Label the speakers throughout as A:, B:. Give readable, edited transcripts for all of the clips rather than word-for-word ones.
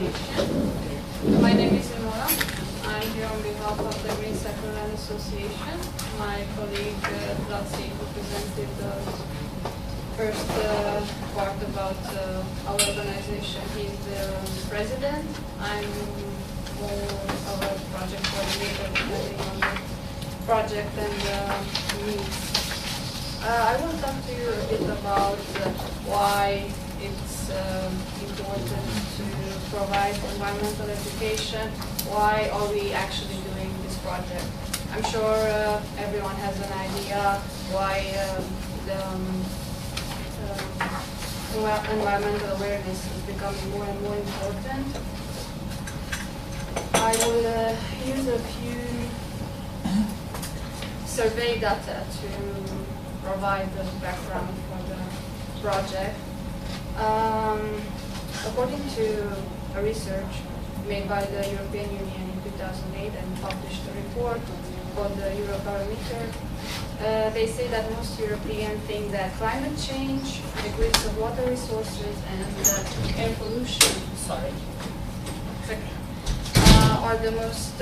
A: presentation. My name is Eleonora. I'm here on behalf of the Green Zwischenahn Association. My colleague Latsi, who presented the first part about our organization, he's the president. I'm more of a project coordinator depending on the project and needs. I will talk to you a bit about why it's important to provide environmental education. Why are we actually doing this project? I'm sure everyone has an idea why the environmental awareness is becoming more and more important. I will use a few survey data to provide the background for the project. According to a research made by the European Union in 2008 and published a report called the Eurobarometer, they say that most Europeans think that climate change, decrease of water resources, and air pollution are the most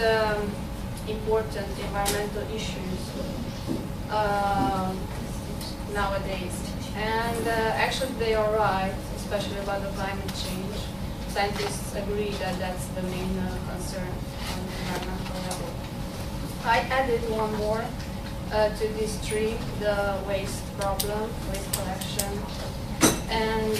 A: important environmental issues nowadays. And actually they are right, especially about the climate change. Scientists agree that that's the main concern on the environmental level. I added one more to this tree, the waste problem, waste collection. And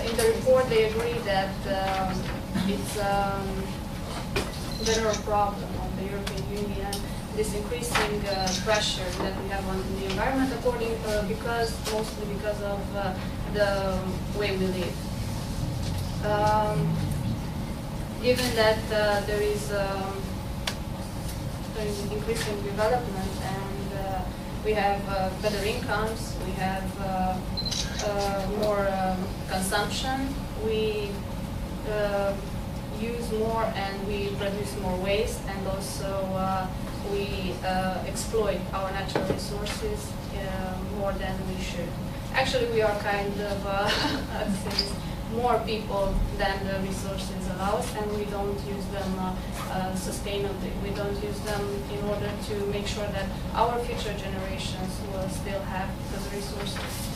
A: in the report they agree that it's a general problem of the European Union, this increasing pressure that we have on the environment, mostly because of the way we live. Given that there is increasing development and we have better incomes, we have more consumption, we use more and we produce more waste, and also we exploit our natural resources more than we should. Actually, we are kind of more people than the resources allow us, and we don't use them sustainably. We don't use them in order to make sure that our future generations will still have those resources.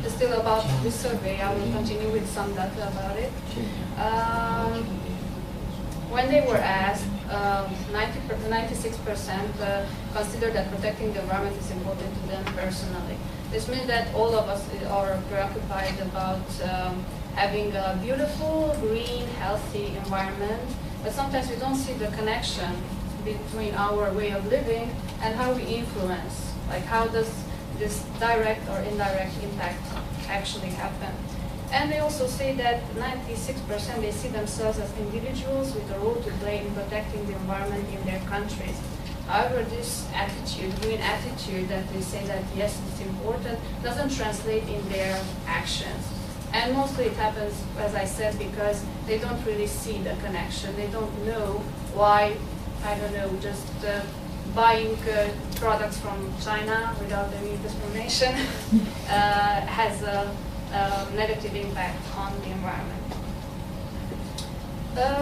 A: Still about this survey, I will continue with some data about it. When they were asked, 96% consider that protecting the environment is important to them personally. This means that all of us are preoccupied about having a beautiful, green, healthy environment, but sometimes we don't see the connection between our way of living and how we influence. Like, how does this direct or indirect impact actually happen? And they also say that 96% they see themselves as individuals with a role to play in protecting the environment in their countries. However, this attitude, green attitude that they say that yes, it's important, doesn't translate in their actions. And mostly it happens, as I said, because they don't really see the connection. They don't know why, I don't know, just buying products from China without any discrimination has a negative impact on the environment.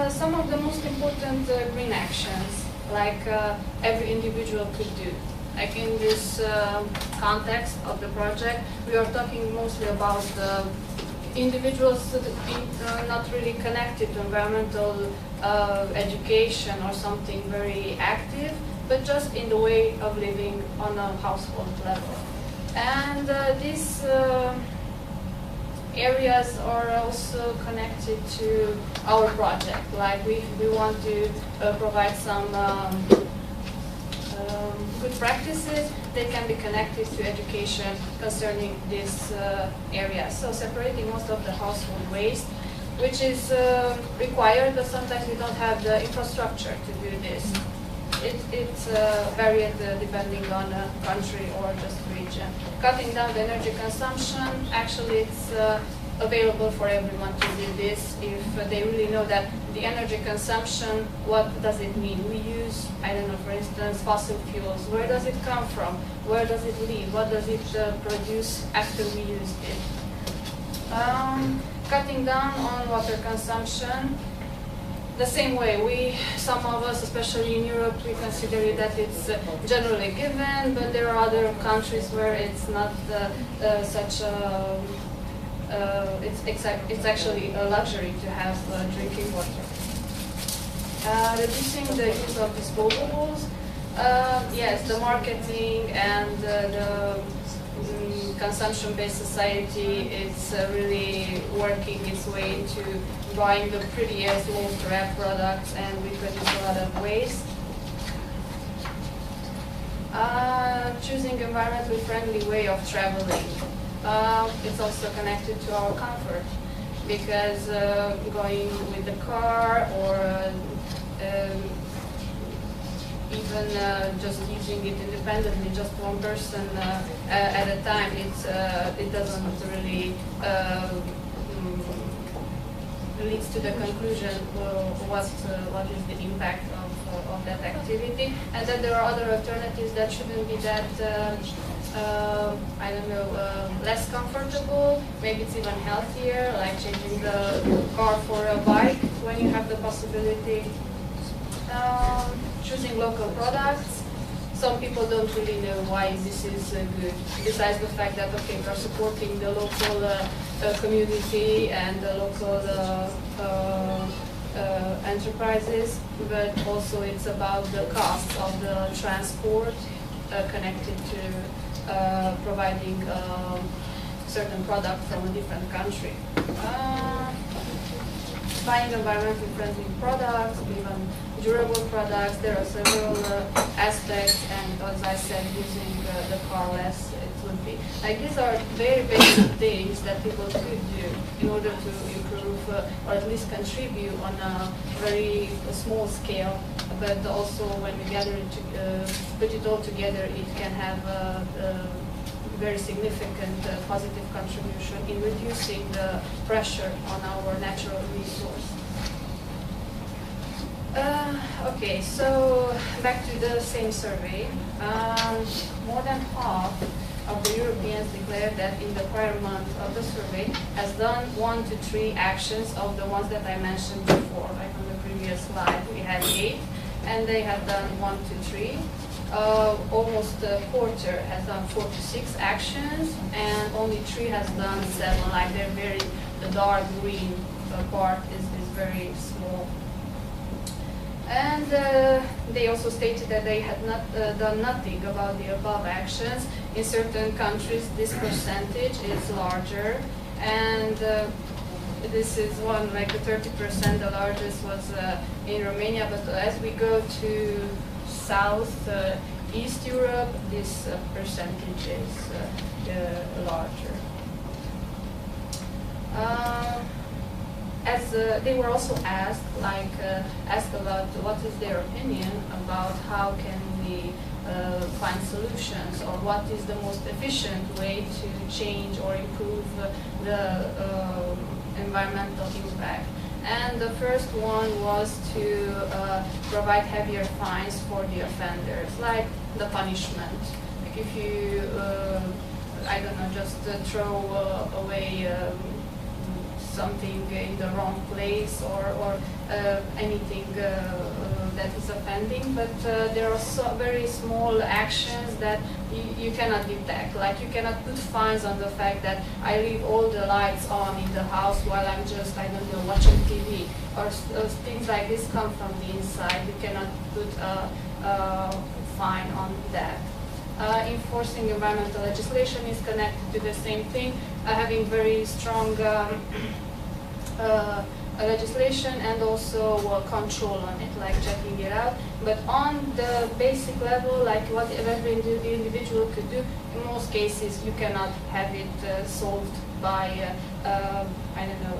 A: Some of the most important green actions, like every individual could do. Like in this context of the project, we are talking mostly about individuals not really connected to environmental education or something very active, but just in the way of living on a household level. And these areas are also connected to our project. Like we want to provide some good practices that can be connected to education concerning this area. So separating most of the household waste, which is required, but sometimes we don't have the infrastructure to do this. It's varied depending on country or just region. Cutting down the energy consumption, actually it's available for everyone to do this if they really know that the energy consumption, what does it mean? We use, I don't know, for instance, fossil fuels. Where does it come from? Where does it leave? What does it produce after we use it? Cutting down on water consumption. The same way, some of us, especially in Europe, we consider that it's generally given, but there are other countries where it's not such a, it's actually a luxury to have drinking water. Reducing the use of disposables. Yes, the marketing and the consumption-based society is really working its way to buying the prettiest, most rare products, and we produce a lot of waste. Choosing environmentally friendly way of traveling. It's also connected to our comfort, because going with the car or even just using it independently, just one person at a time, it doesn't really leads to the conclusion what is the impact of that activity. And then there are other alternatives that shouldn't be that, I don't know, less comfortable. Maybe it's even healthier, like changing the car for a bike when you have the possibility. Choosing local products. Some people don't really know why this is good, besides the fact that, okay, we're supporting the local community and the local enterprises, but also it's about the cost of the transport connected to providing certain product from a different country. Buying environmentally friendly products, even durable products. There are several aspects, and as I said, using the car less, it would be. Like, these are very basic things that people could do in order to improve or at least contribute on a very small scale. But also, when we gather it, put it all together, it can have a very significant positive contribution in reducing the pressure on our natural resource. Okay, so back to the same survey. More than half of the Europeans declared that in the prior month of the survey has done 1 to 3 actions of the ones that I mentioned before. Like on the previous slide, we had 8, and they have done 1 to 3. Almost a quarter has done 4 to 6 actions, and only 3 has done 7. Like, they're very, the dark green part is very small. And they also stated that they had not done nothing about the above actions. In certain countries, this percentage is larger, and this is one, like 30%, the largest was in Romania, but as we go to South, East Europe, this percentage is larger. As they were also asked, asked about what is their opinion about how can we find solutions, or what is the most efficient way to change or improve the environmental impact. And the first one was to provide heavier fines for the offenders, like the punishment. Like, if you, I don't know, just throw away something in the wrong place, or anything that is offending, but there are very small actions that you cannot detect. Like, you cannot put fines on the fact that I leave all the lights on in the house while I'm just, I don't know, watching TV, or things like this come from the inside. You cannot put a fine on that. Enforcing environmental legislation is connected to the same thing, having very strong legislation and also control on it, like checking it out. But on the basic level, like what every individual could do, in most cases you cannot have it solved by, I don't know,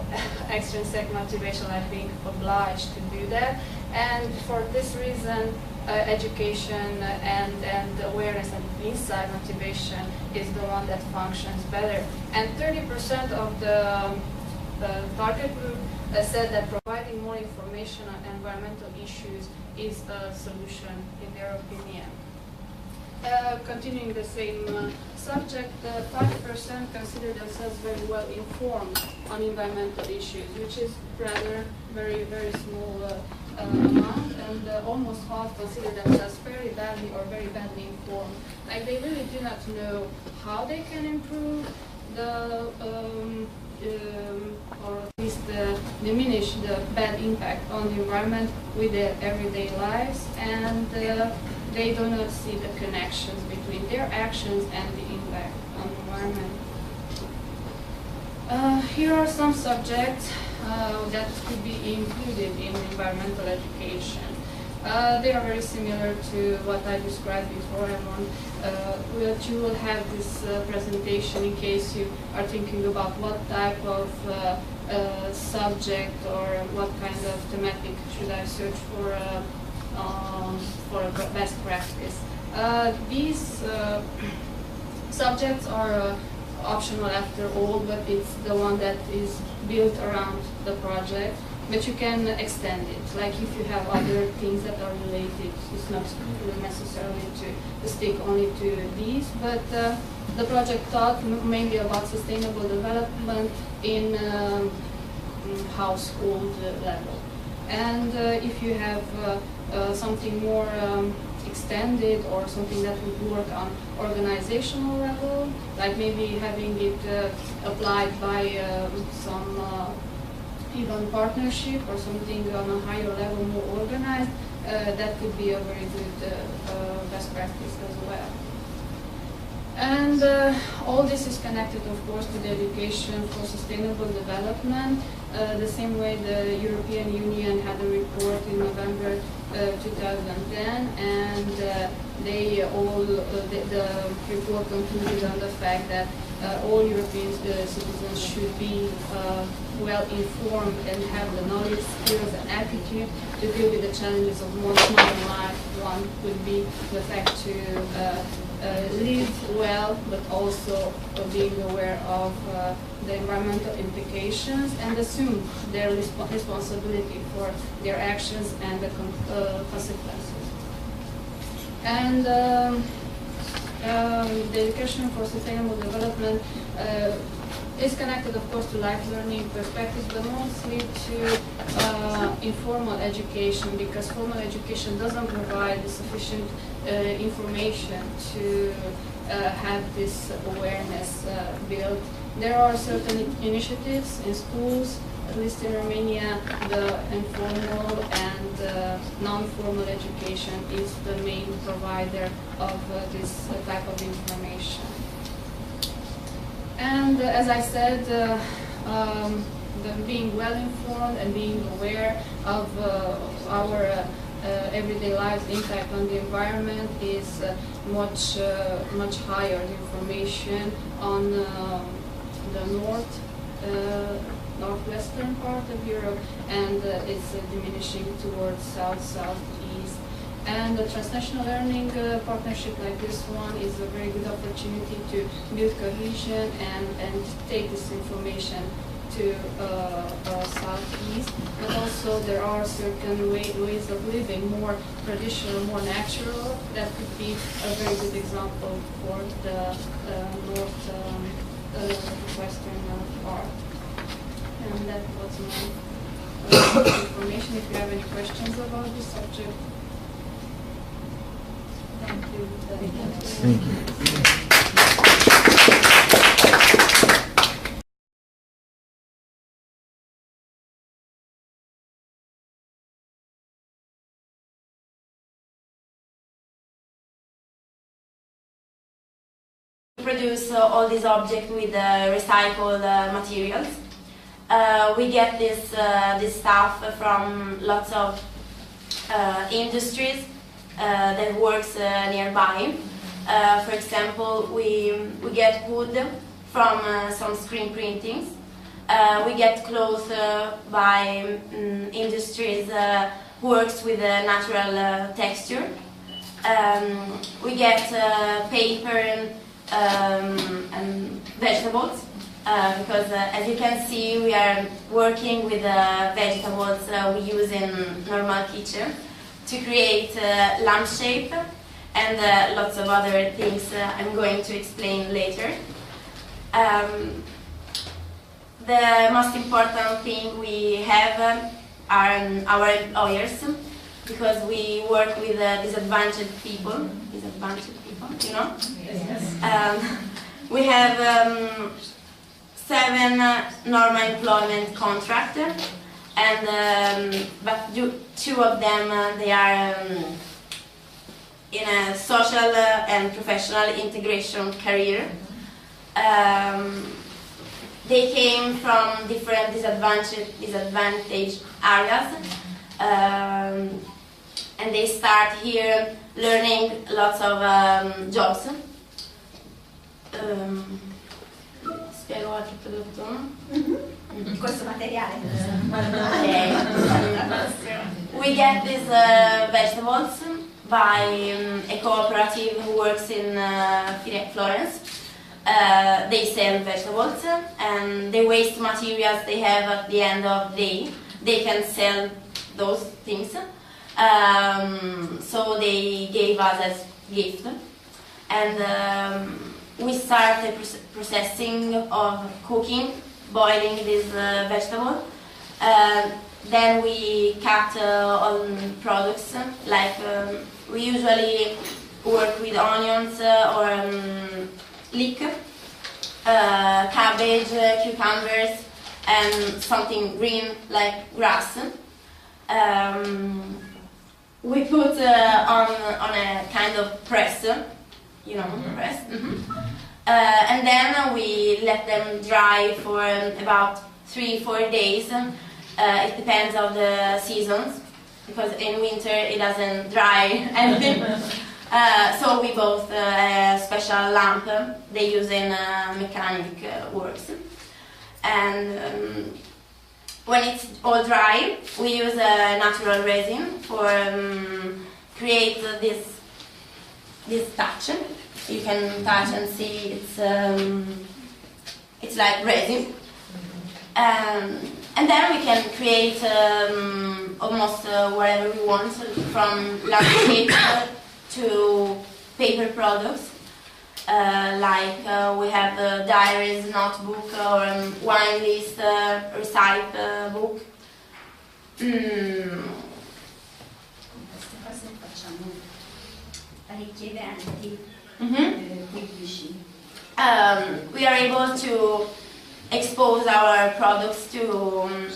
A: extrinsic motivation, like being obliged to do that. And for this reason, education and awareness and inside motivation is the one that functions better. And 30% of the target group said that providing more information on environmental issues is a solution in their opinion. Continuing the same subject, 5% consider themselves very well informed on environmental issues, which is rather very, very small amount, and almost half consider themselves very badly or very badly informed. Like they really do not know how they can improve the or at least diminish the bad impact on the environment with their everyday lives, and they do not see the connections between their actions and the impact on the environment. Here are some subjects that could be included in environmental education. They are very similar to what I described before. You will have this presentation in case you are thinking about what type of subject or what kind of thematic should I search for a best practice. These subjects are optional after all, but it's the one that is built around the project. But you can extend it. Like if you have other things that are related, it's not necessarily to stick only to these. But the project taught mainly about sustainable development in household level. And if you have something more extended or something that would work on organizational level, like maybe having it applied by some even partnership or something on a higher level, more organized, that could be a very good best practice as well. And all this is connected, of course, to the education for sustainable development. The same way the European Union had a report in November 2010, and the report concluded on the fact that all European citizens should be well informed and have the knowledge, skills, and attitude to deal with the challenges of modern life. One would be the fact to live well, but also being aware of the environmental implications and assume their responsibility for their actions and the consequences. And the education for sustainable development is connected, of course, to life learning perspectives, but mostly to informal education, because formal education doesn't provide sufficient information to have this awareness built. There are certain initiatives in schools, at least in Romania. The informal and non-formal education is the main provider of this type of information. And as I said, being well informed and being aware of our everyday lives impact on the environment is much higher. The information on the northwestern part of Europe, and it's diminishing towards southeast. And a transnational learning partnership like this one is a very good opportunity to build cohesion and take this information to southeast. But also there are certain ways of living, more traditional, more natural, that could be a very good example for the northwestern part. And that was my information. If you have any questions about this subject. Thank you.
B: Thank you.
C: Produce all these objects with recycled materials. We get this stuff from lots of industries that works nearby. For example, we get wood from some screen printings. We get clothes by industries who works with natural texture. We get paper and vegetables because as you can see, we are working with vegetables we use in normal kitchen to create lamp shape and lots of other things I'm going to explain later. The most important thing we have are our employers, because we work with disadvantaged people, you know?
B: Yes.
C: We have 7 normal employment contracts, and but 2 of them they are in a social and professional integration career. They came from different disadvantaged areas, and they start here learning lots of jobs. Spiego qualche prodotto?
B: Questo materiale.
C: We get these vegetables by a cooperative who works in Florence. They sell vegetables, and the waste materials they have at the end of the day, they can sell those things. So they gave us as gift, and we start the processing of cooking, boiling this vegetable. Then we cut on products, like we usually work with onions or leek, cabbage, cucumbers, and something green like grass. We put on a kind of press, you know, press. And then we let them dry for about 3-4 days. It depends on the seasons, because in winter it doesn't dry anything. So we bought a special lamp they use in mechanic works. And when it's all dry, we use a natural resin for create this touch. You can touch and see it's like resin. And then we can create almost whatever we want, from landscape to paper products. Like we have diaries, notebook, or wine list, recipe book.
B: Queste cose facciamo richiedenti, pubblici.
C: We are able to expose our products to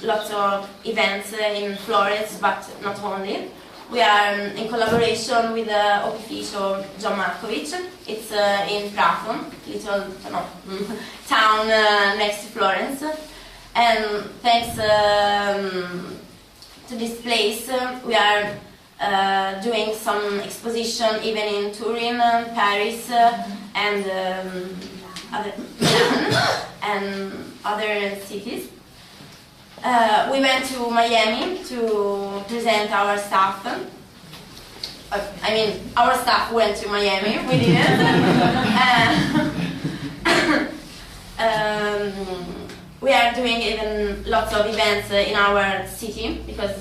C: lots of events in Florence, but not only. We are in collaboration with the Opificio John Markovic. It's in Prato, little town next to Florence. And thanks to this place, we are doing some exposition even in Turin, Paris, and other cities. We went to Miami to present our stuff. I mean, our staff went to Miami, we didn't. We are doing even lots of events in our city, because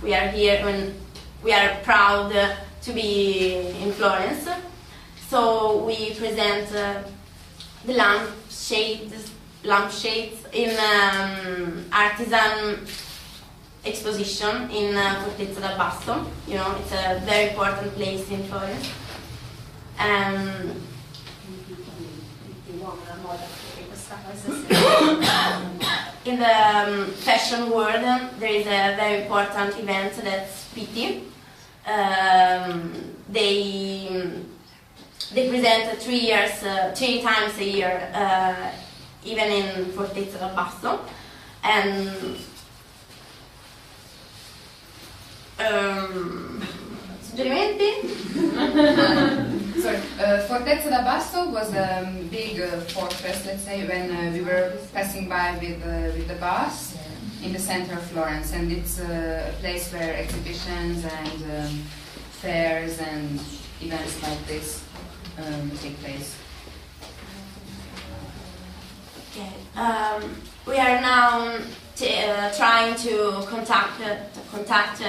C: we are here and we are proud to be in Florence. So we present the lampshades in artisan exposition in Fortezza d'Al Basto. You know, it's a very important place in Florence. In the fashion world, there is a very important event that's Pitti. They present 3 times a year, even in Fortezza d'Al Basto. And suggerimenti?
D: Sorry, Fortezza d'Al Basto was a big fortress, let's say, when we were passing by with the bus in the center of Florence, and it's a place where exhibitions and fairs and events like this take place.
C: Okay. We are now trying to contact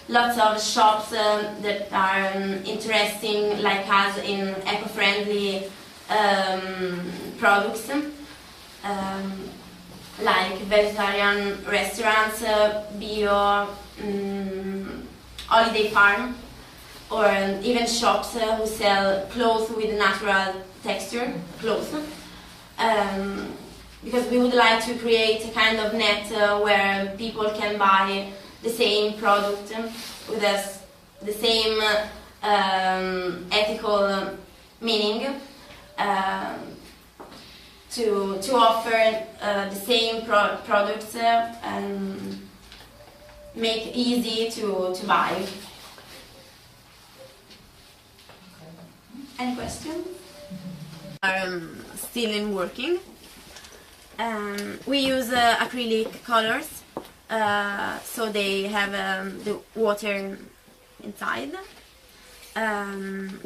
C: lots of shops that are interesting like us in eco-friendly products, like vegetarian restaurants, bio, holiday farm, or even shops who sell clothes with natural texture, clothes. Because we would like to create a kind of net where people can buy the same product with the same ethical meaning, to offer the same products and make easy to buy. Any questions? Are still in working. We use acrylic colors, so they have the water inside.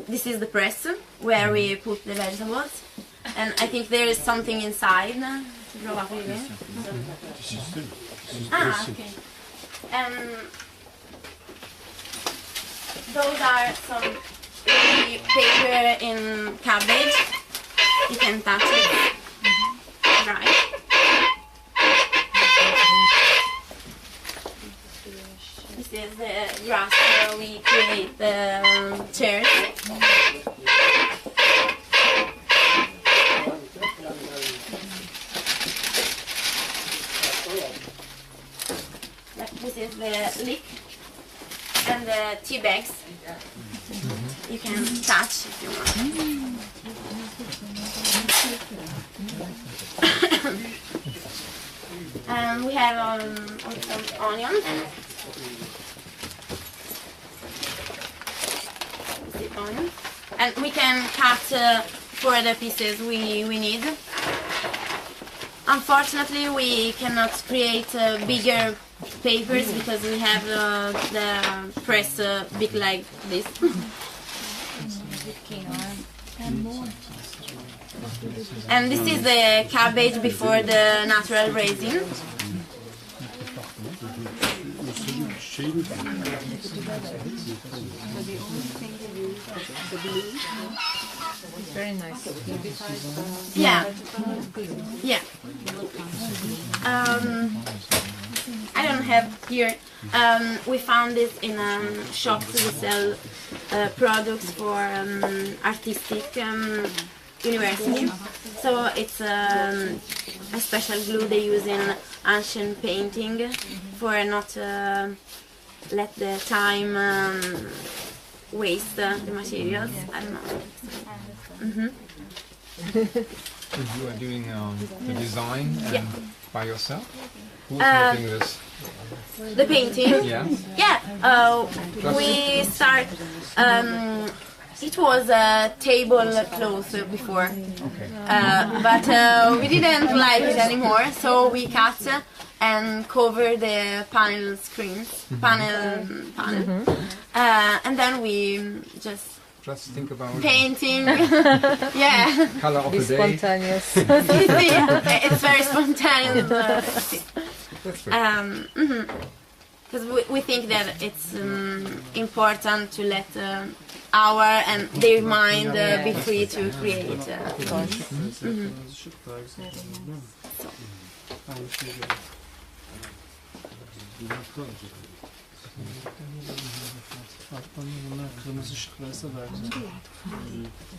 C: This is the press where we put the vegetables, and I think there is something inside. Okay. Those are some paper in cabbage. You can touch it. Right. This is the grass where we create the chairs. This is the lick and the tea bags. You can touch if you want. And we have some onions. And we can cut for the pieces we need. Unfortunately, we cannot create bigger papers because we have the press big like this. And this is the cabbage before the natural raising.
E: Very nice.
C: Yeah. Yeah. I don't have here. We found this in shops who sell products for artistic university. So it's a special glue they use in ancient painting for not let the time waste the materials. I don't know. Mm-hmm.
F: You are doing the design by yourself? Who's making this?
C: The painting?
F: Yeah.
C: Yeah. We start. It was a tablecloth before, but we didn't like it anymore, so we cut and cover the panel screens, panel, and then we just
F: think about
C: painting. Yeah.
F: Color of
E: Be
F: the day.
E: spontaneous.
C: It's very spontaneous.
F: That's great.
C: Because we think that it's important to let our and their mind be free to create.
G: Bunlar kırmızı ışıklarsa daha güzel.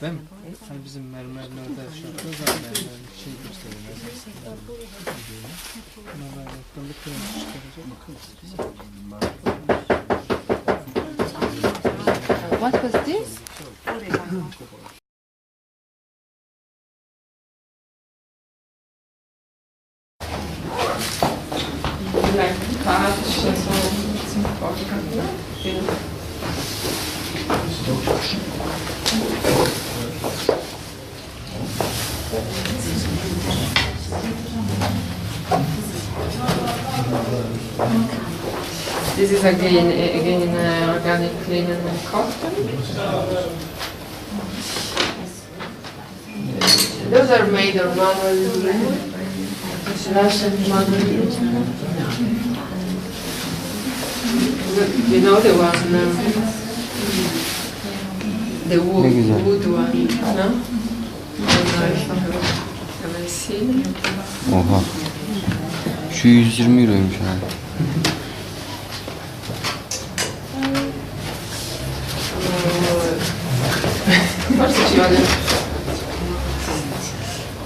G: Değil mi? Hani bizim mermerlerde ışıklar zaten yani şey gösteriyor. Mermerlerde kırmızı ışık olacak.
E: What was this?
H: This is again organic linen and cotton. Those are made of manual linen. You know the one, the wood one, no? Have you seen?
I: Oha. Şu 120 euroymuş ha.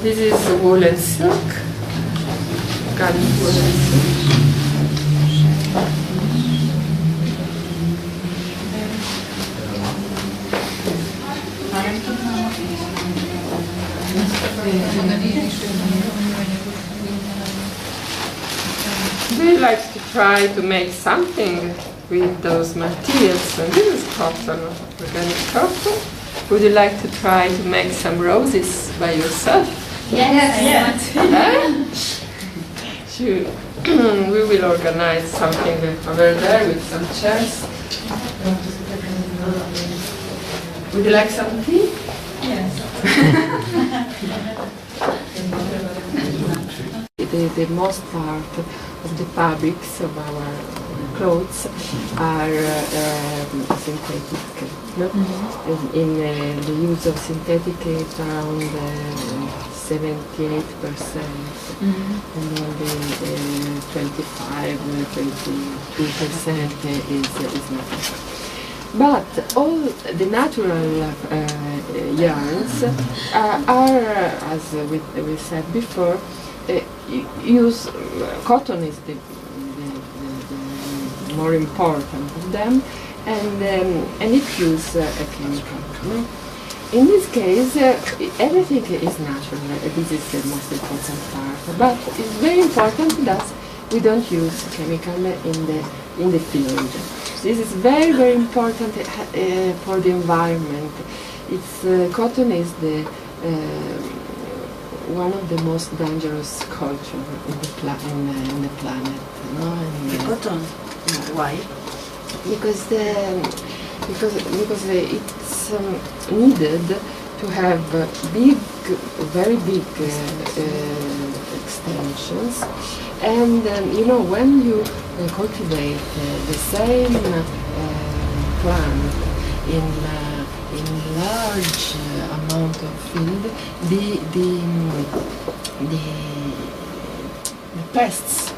H: This is woolen silk. Garlic woolen silk. Do you like to try to make something with those materials? And this is cotton, organic cotton. Would you like to try to make some roses by yourself?
B: Yes.
H: Sure. We will organize something over there with some chairs. Would you like some tea? The most part of the fabrics of our clothes are synthetic. No? In the use of synthetic it's around 78%, and only 22% is natural. But all the natural yarns are, as we said before, use cotton is the more important of them, and it uses a chemical. No? In this case, everything is natural. This is the most important part. But it's very important that we don't use chemical in the field. This is very, very important for the environment. It's cotton is the one of the most dangerous culture in the planet. No? And,
B: Cotton. Why?
H: Because it's needed to have big, very big extensions, and you know, when you cultivate the same plant in large amount of field, the pests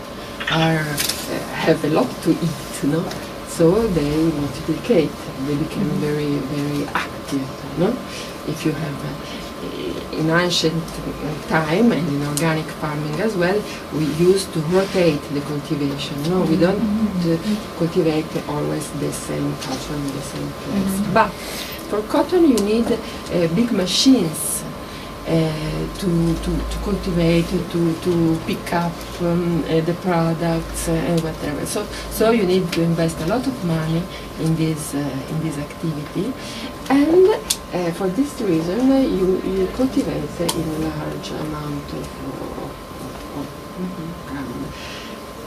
H: have a lot to eat, no? So they multiplicate. They become very, very active, no? If you have in ancient time and in organic farming as well, we used to rotate the cultivation. No, we don't cultivate always the same culture in the same place. But for cotton, you need big machines to cultivate, to pick up the products and whatever. So you need to invest a lot of money in this activity, and for this reason you cultivate in a large amount of ground,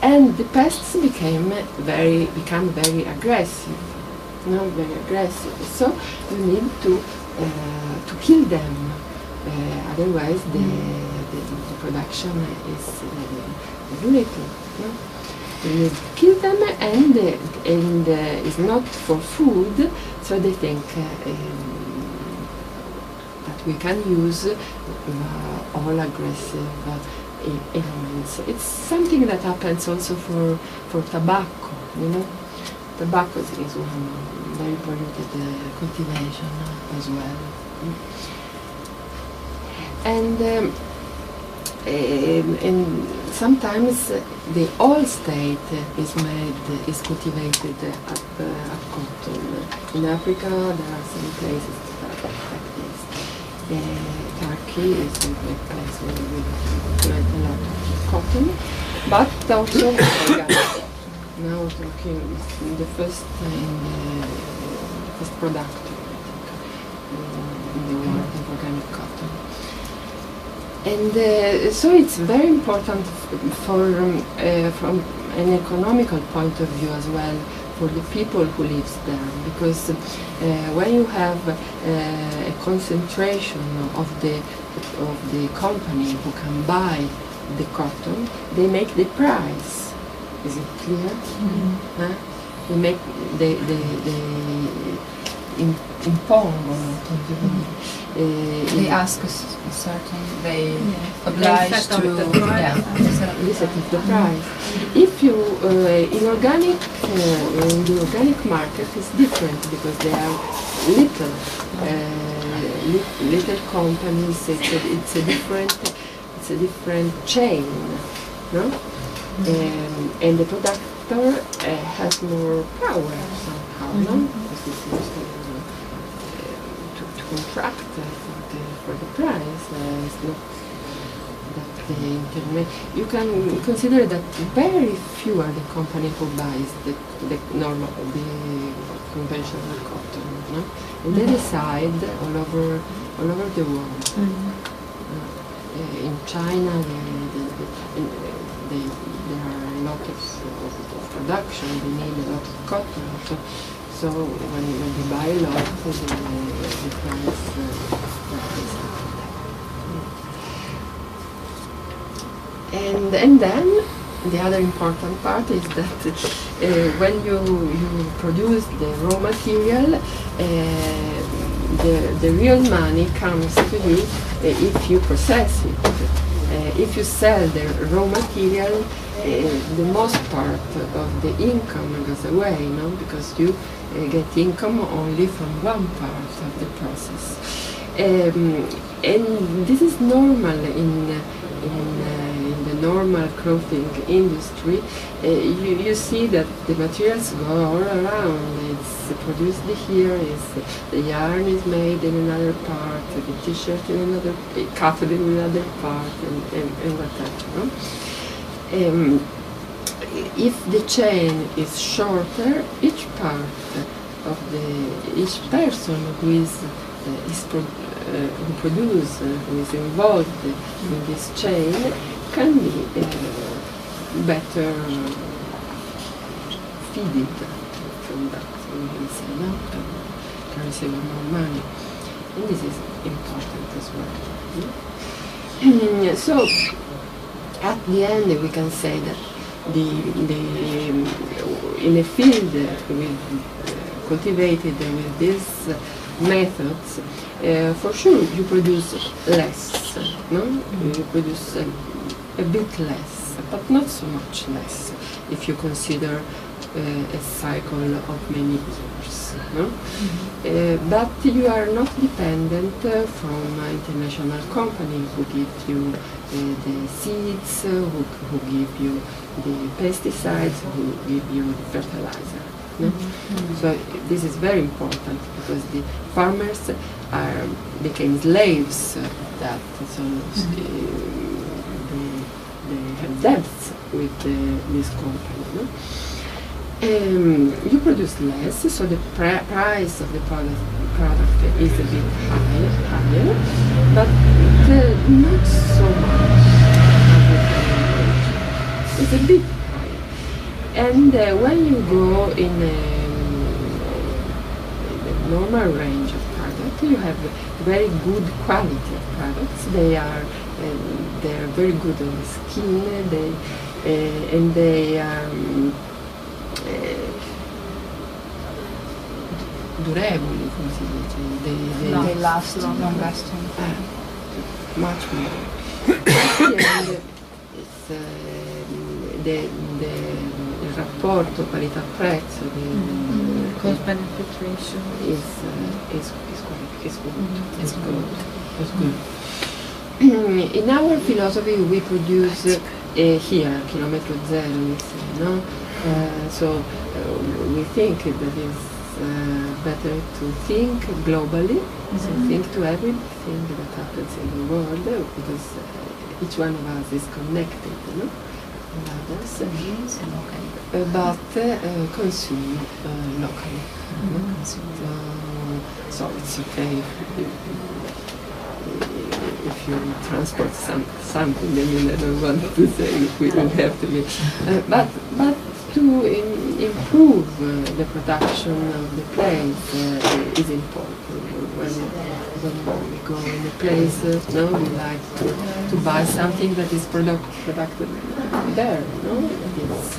H: and the pests become very aggressive. No, very aggressive. So you need to kill them. Otherwise, the production is little. No? You need to kill them, and it's not for food. So they think that we can use all aggressive elements. It's something that happens also for tobacco. You know, tobacco is one very polluted cultivation as well. And sometimes the whole state is cultivated at cotton. In Africa, there are some places that are like this. Turkey is a great place where we cultivate a lot of cotton, but also organic. Now talking is the first product in the world of organic cotton. And so it's very important from an economical point of view as well for the people who live there, because when you have a concentration of the company who can buy the cotton, they make the price. Is it clear? Huh? They make they impongono.
D: They ask us a certain, they oblige
B: set up
D: to,
B: the price.
H: They set up the price. If you in the organic market is different because they are little little companies. It's a different chain, no? And the producer has more power somehow, no? Because this is to contract for the price. It's not that the internet. You can consider that very few are the company who buys the conventional cotton, no? And they decide all over the world. In China, there are a lot of production. They need a lot of cotton. So when they buy a lot, the price is and then the other important part is that when you produce the raw material, the real money comes to you if you process it. If you sell the raw material, the most part of the income goes away, no? Because you get income only from one part of the process. And this is normal in the normal clothing industry. You see that the materials go all around. It's produced here, the yarn is made in another part, the t-shirt in another, cut in another part, and whatever. No? If the chain is shorter, each part of each person who produces, who is involved in this chain, can be better feeded from that. We can say, no, can receive more money. And this is important as well. So, at the end, we can say that in a field cultivated with these methods, for sure you produce less, no? You produce a bit less, but not so much less if you consider a cycle of many years, no? But you are not dependent from international companies who give you the seeds, who give you the pesticides, who give you the fertilizer. No? So this is very important because the farmers became slaves that so they have debts with this company. No? You produce less, so the price of the product is a bit higher, but not so much. It's a bit higher. And when you go in the normal range of products, you have very good quality of products. They are very good on the skin. And they are durevoli, come si dice?
D: They last long lasting.
H: Much more. And it's il rapporto qualità-prezzo
E: cost benefit ratio
H: is good. It's good. In our philosophy, we produce here, kilometro zero, we say, no? So we think that it's better to think globally, so think to everything that happens in the world, because each one of us is connected, no? With others, but consume locally. So it's okay if you transport something, then you never want to say we don't have to be. But to improve the production of the place is important. When we go in a place, no, we like to buy something that is produced there. No, it's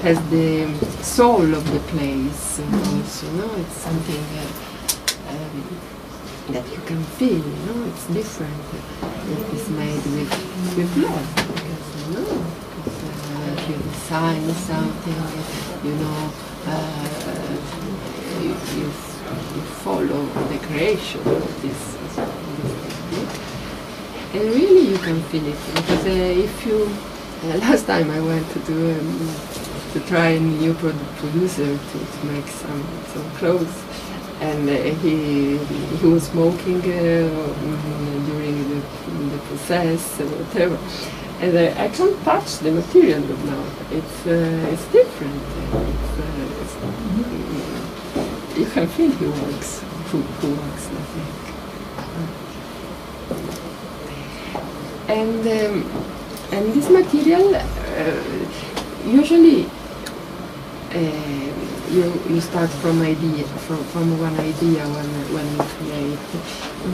H: has the soul of the place also. No, it's something that you can feel. No, it's different. It is made with love. Because, if you design something, you know, you follow the creation of this technique, and really you can feel it. Because if you, last time I went to try a new producer to make some clothes, and he was smoking during the process, whatever. And I can't touch the material now. It's different. You can feel who works, I think. And this material usually you start from one idea when you create,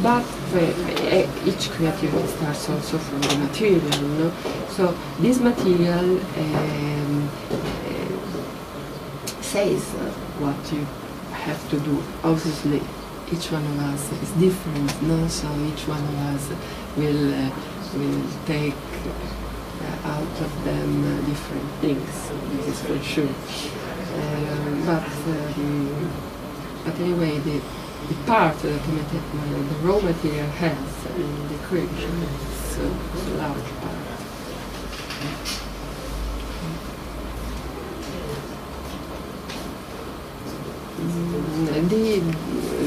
H: but each creativity starts also from the material. No? So this material says what you have to do. Obviously, each one of us is different. No? So each one of us will take out of them different things. This is for sure. But anyway, the part that the raw material has in the creation is a large part.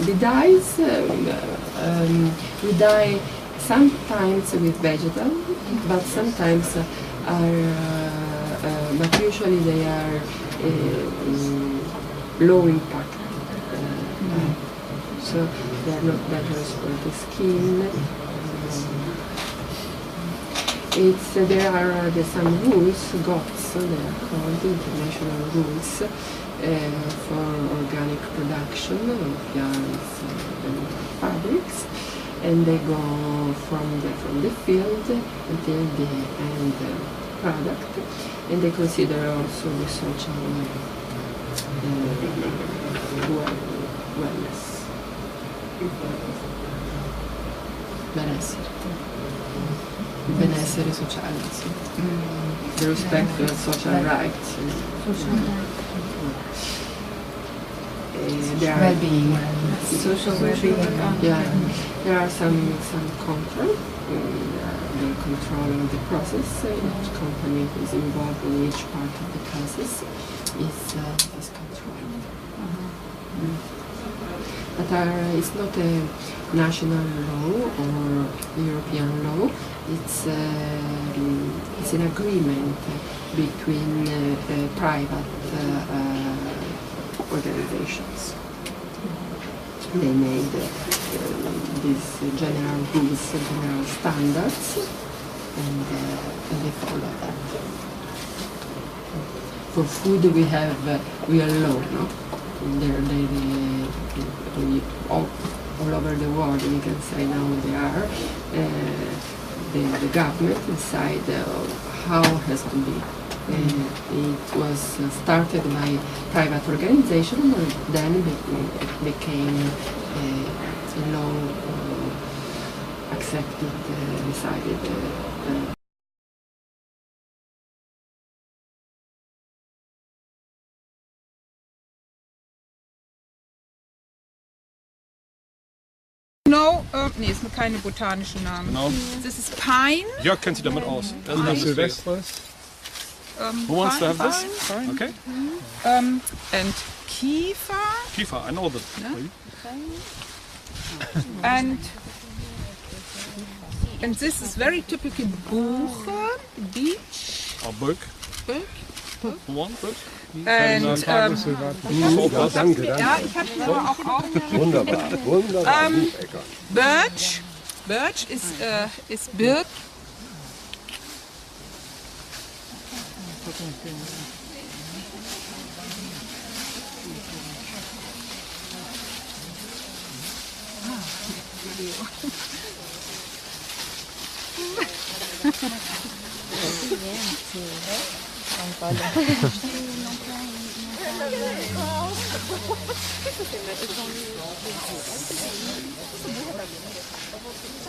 H: The dyes, we dye sometimes with vegetal, but sometimes but usually they are low impact. So they are not dangerous for the skin. There are some rules, GOTS, they are called international rules for organic production of yarns and fabrics, and they go from the field until the end product, and they consider also the social wellness. Benessere sociale, sì. The respect for social rights.
B: Well-being.
H: Social well-being. Yeah, there are some control. The control of the process. Each company who is involved in each part of the process is controlled. But it's not a national law or European law. It's an agreement between private organizations. They made these general rules, general standards, and they follow that. For food, we have real law, no? All over the world, we can say now they are. The government decide how it has to be. It was started by private organization, but then it became a law accepted, decided.
J: Nee, es sind keine botanischen Namen.
K: Genau.
J: Das ist Pine.
K: Jörg kennt sich damit aus.
F: Silvestris.
K: Who wants to have this?
J: Pine.
K: Okay.
J: And Kiefer.
K: Kiefer, I know that.
J: And this is very typical Buche, beech.
K: Or Birk.
J: Birk.
K: Who wants it?
J: And
F: Danke.
J: ja, ich habe selber auch Augen.
F: Wunderbar.
J: Birch. Birch is Birk.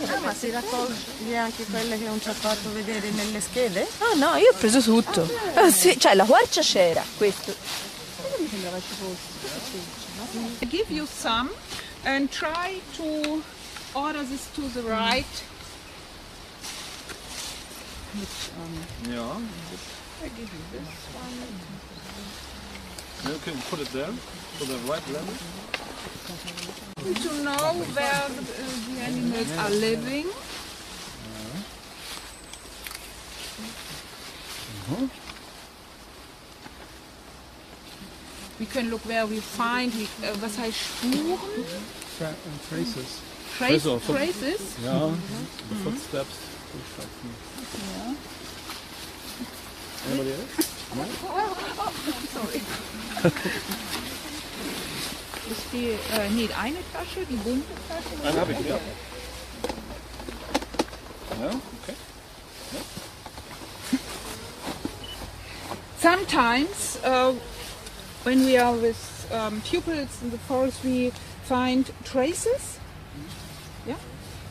B: Ah, ma si raccoglie anche quelle che non ci ha fatto vedere nelle schede?
L: Ah no, io ho preso tutto. Sì, cioè la quercia c'era, questo.
B: Mi sembrava ci fosse.
J: I give you some and try to order this to the right.
K: Yeah.
J: I give you this one.
K: You can put it there for the right level.
J: To know where the animals are living. We can look where we find, was heißt Spuren?
F: Traces.
J: Traces?
K: Yeah, the footsteps.
J: Yeah.
K: Anybody else? No?
J: Sorry. Ist die, nee, eine Tasche, die bunte Tasche?
K: Eine habe ich, ja. Ja, okay.
J: Sometimes, when we are with pupils in the forest, we find traces. Yeah?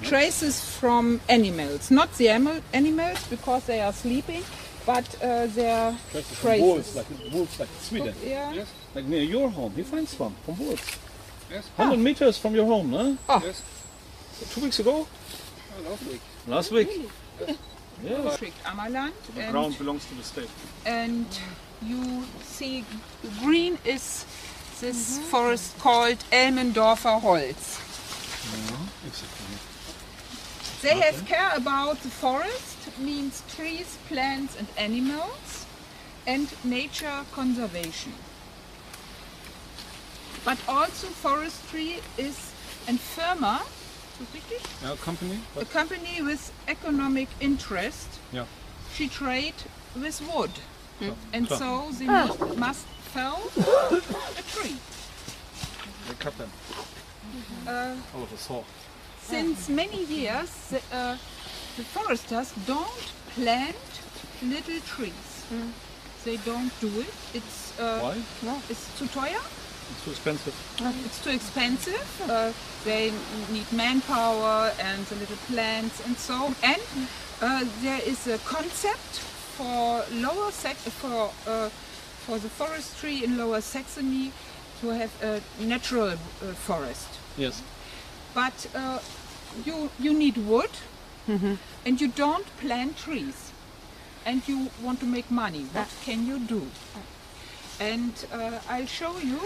J: Traces from animals, not the animals because they are sleeping, but their
K: Traces.
J: traces.
K: Wolves like Sweden.
J: Yeah.
K: Yes. Like near your home, he finds one from wolves.
F: Yes.
K: 100 meters from your home, no?
J: Oh.
F: Yes.
K: 2 weeks ago?
F: Last week.
K: Last week. Yeah.
J: District Ammerland,
K: The ground belongs to the state.
J: and you see green is this forest called Elmendorfer Holz.
K: Exactly.
J: They have care about the forest, means trees, plants and animals, and nature conservation. But also forestry is a firma,
K: Our company?
J: a company with economic interest.
K: Yeah.
J: She trade with wood, and
K: Klar.
J: so they must fell a tree.
K: They cut them out of a saw.
J: Since many years, the foresters don't plant little trees. They don't do it. It's
K: Why?
J: it's too teuer.
K: It's too expensive.
J: It's too expensive. They need manpower and the little plants and so. And there is a concept for for the forestry in Lower Saxony to have a natural forest.
K: Yes.
J: But you need wood, and you don't plant trees, and you want to make money. What can you do? And I'll show you.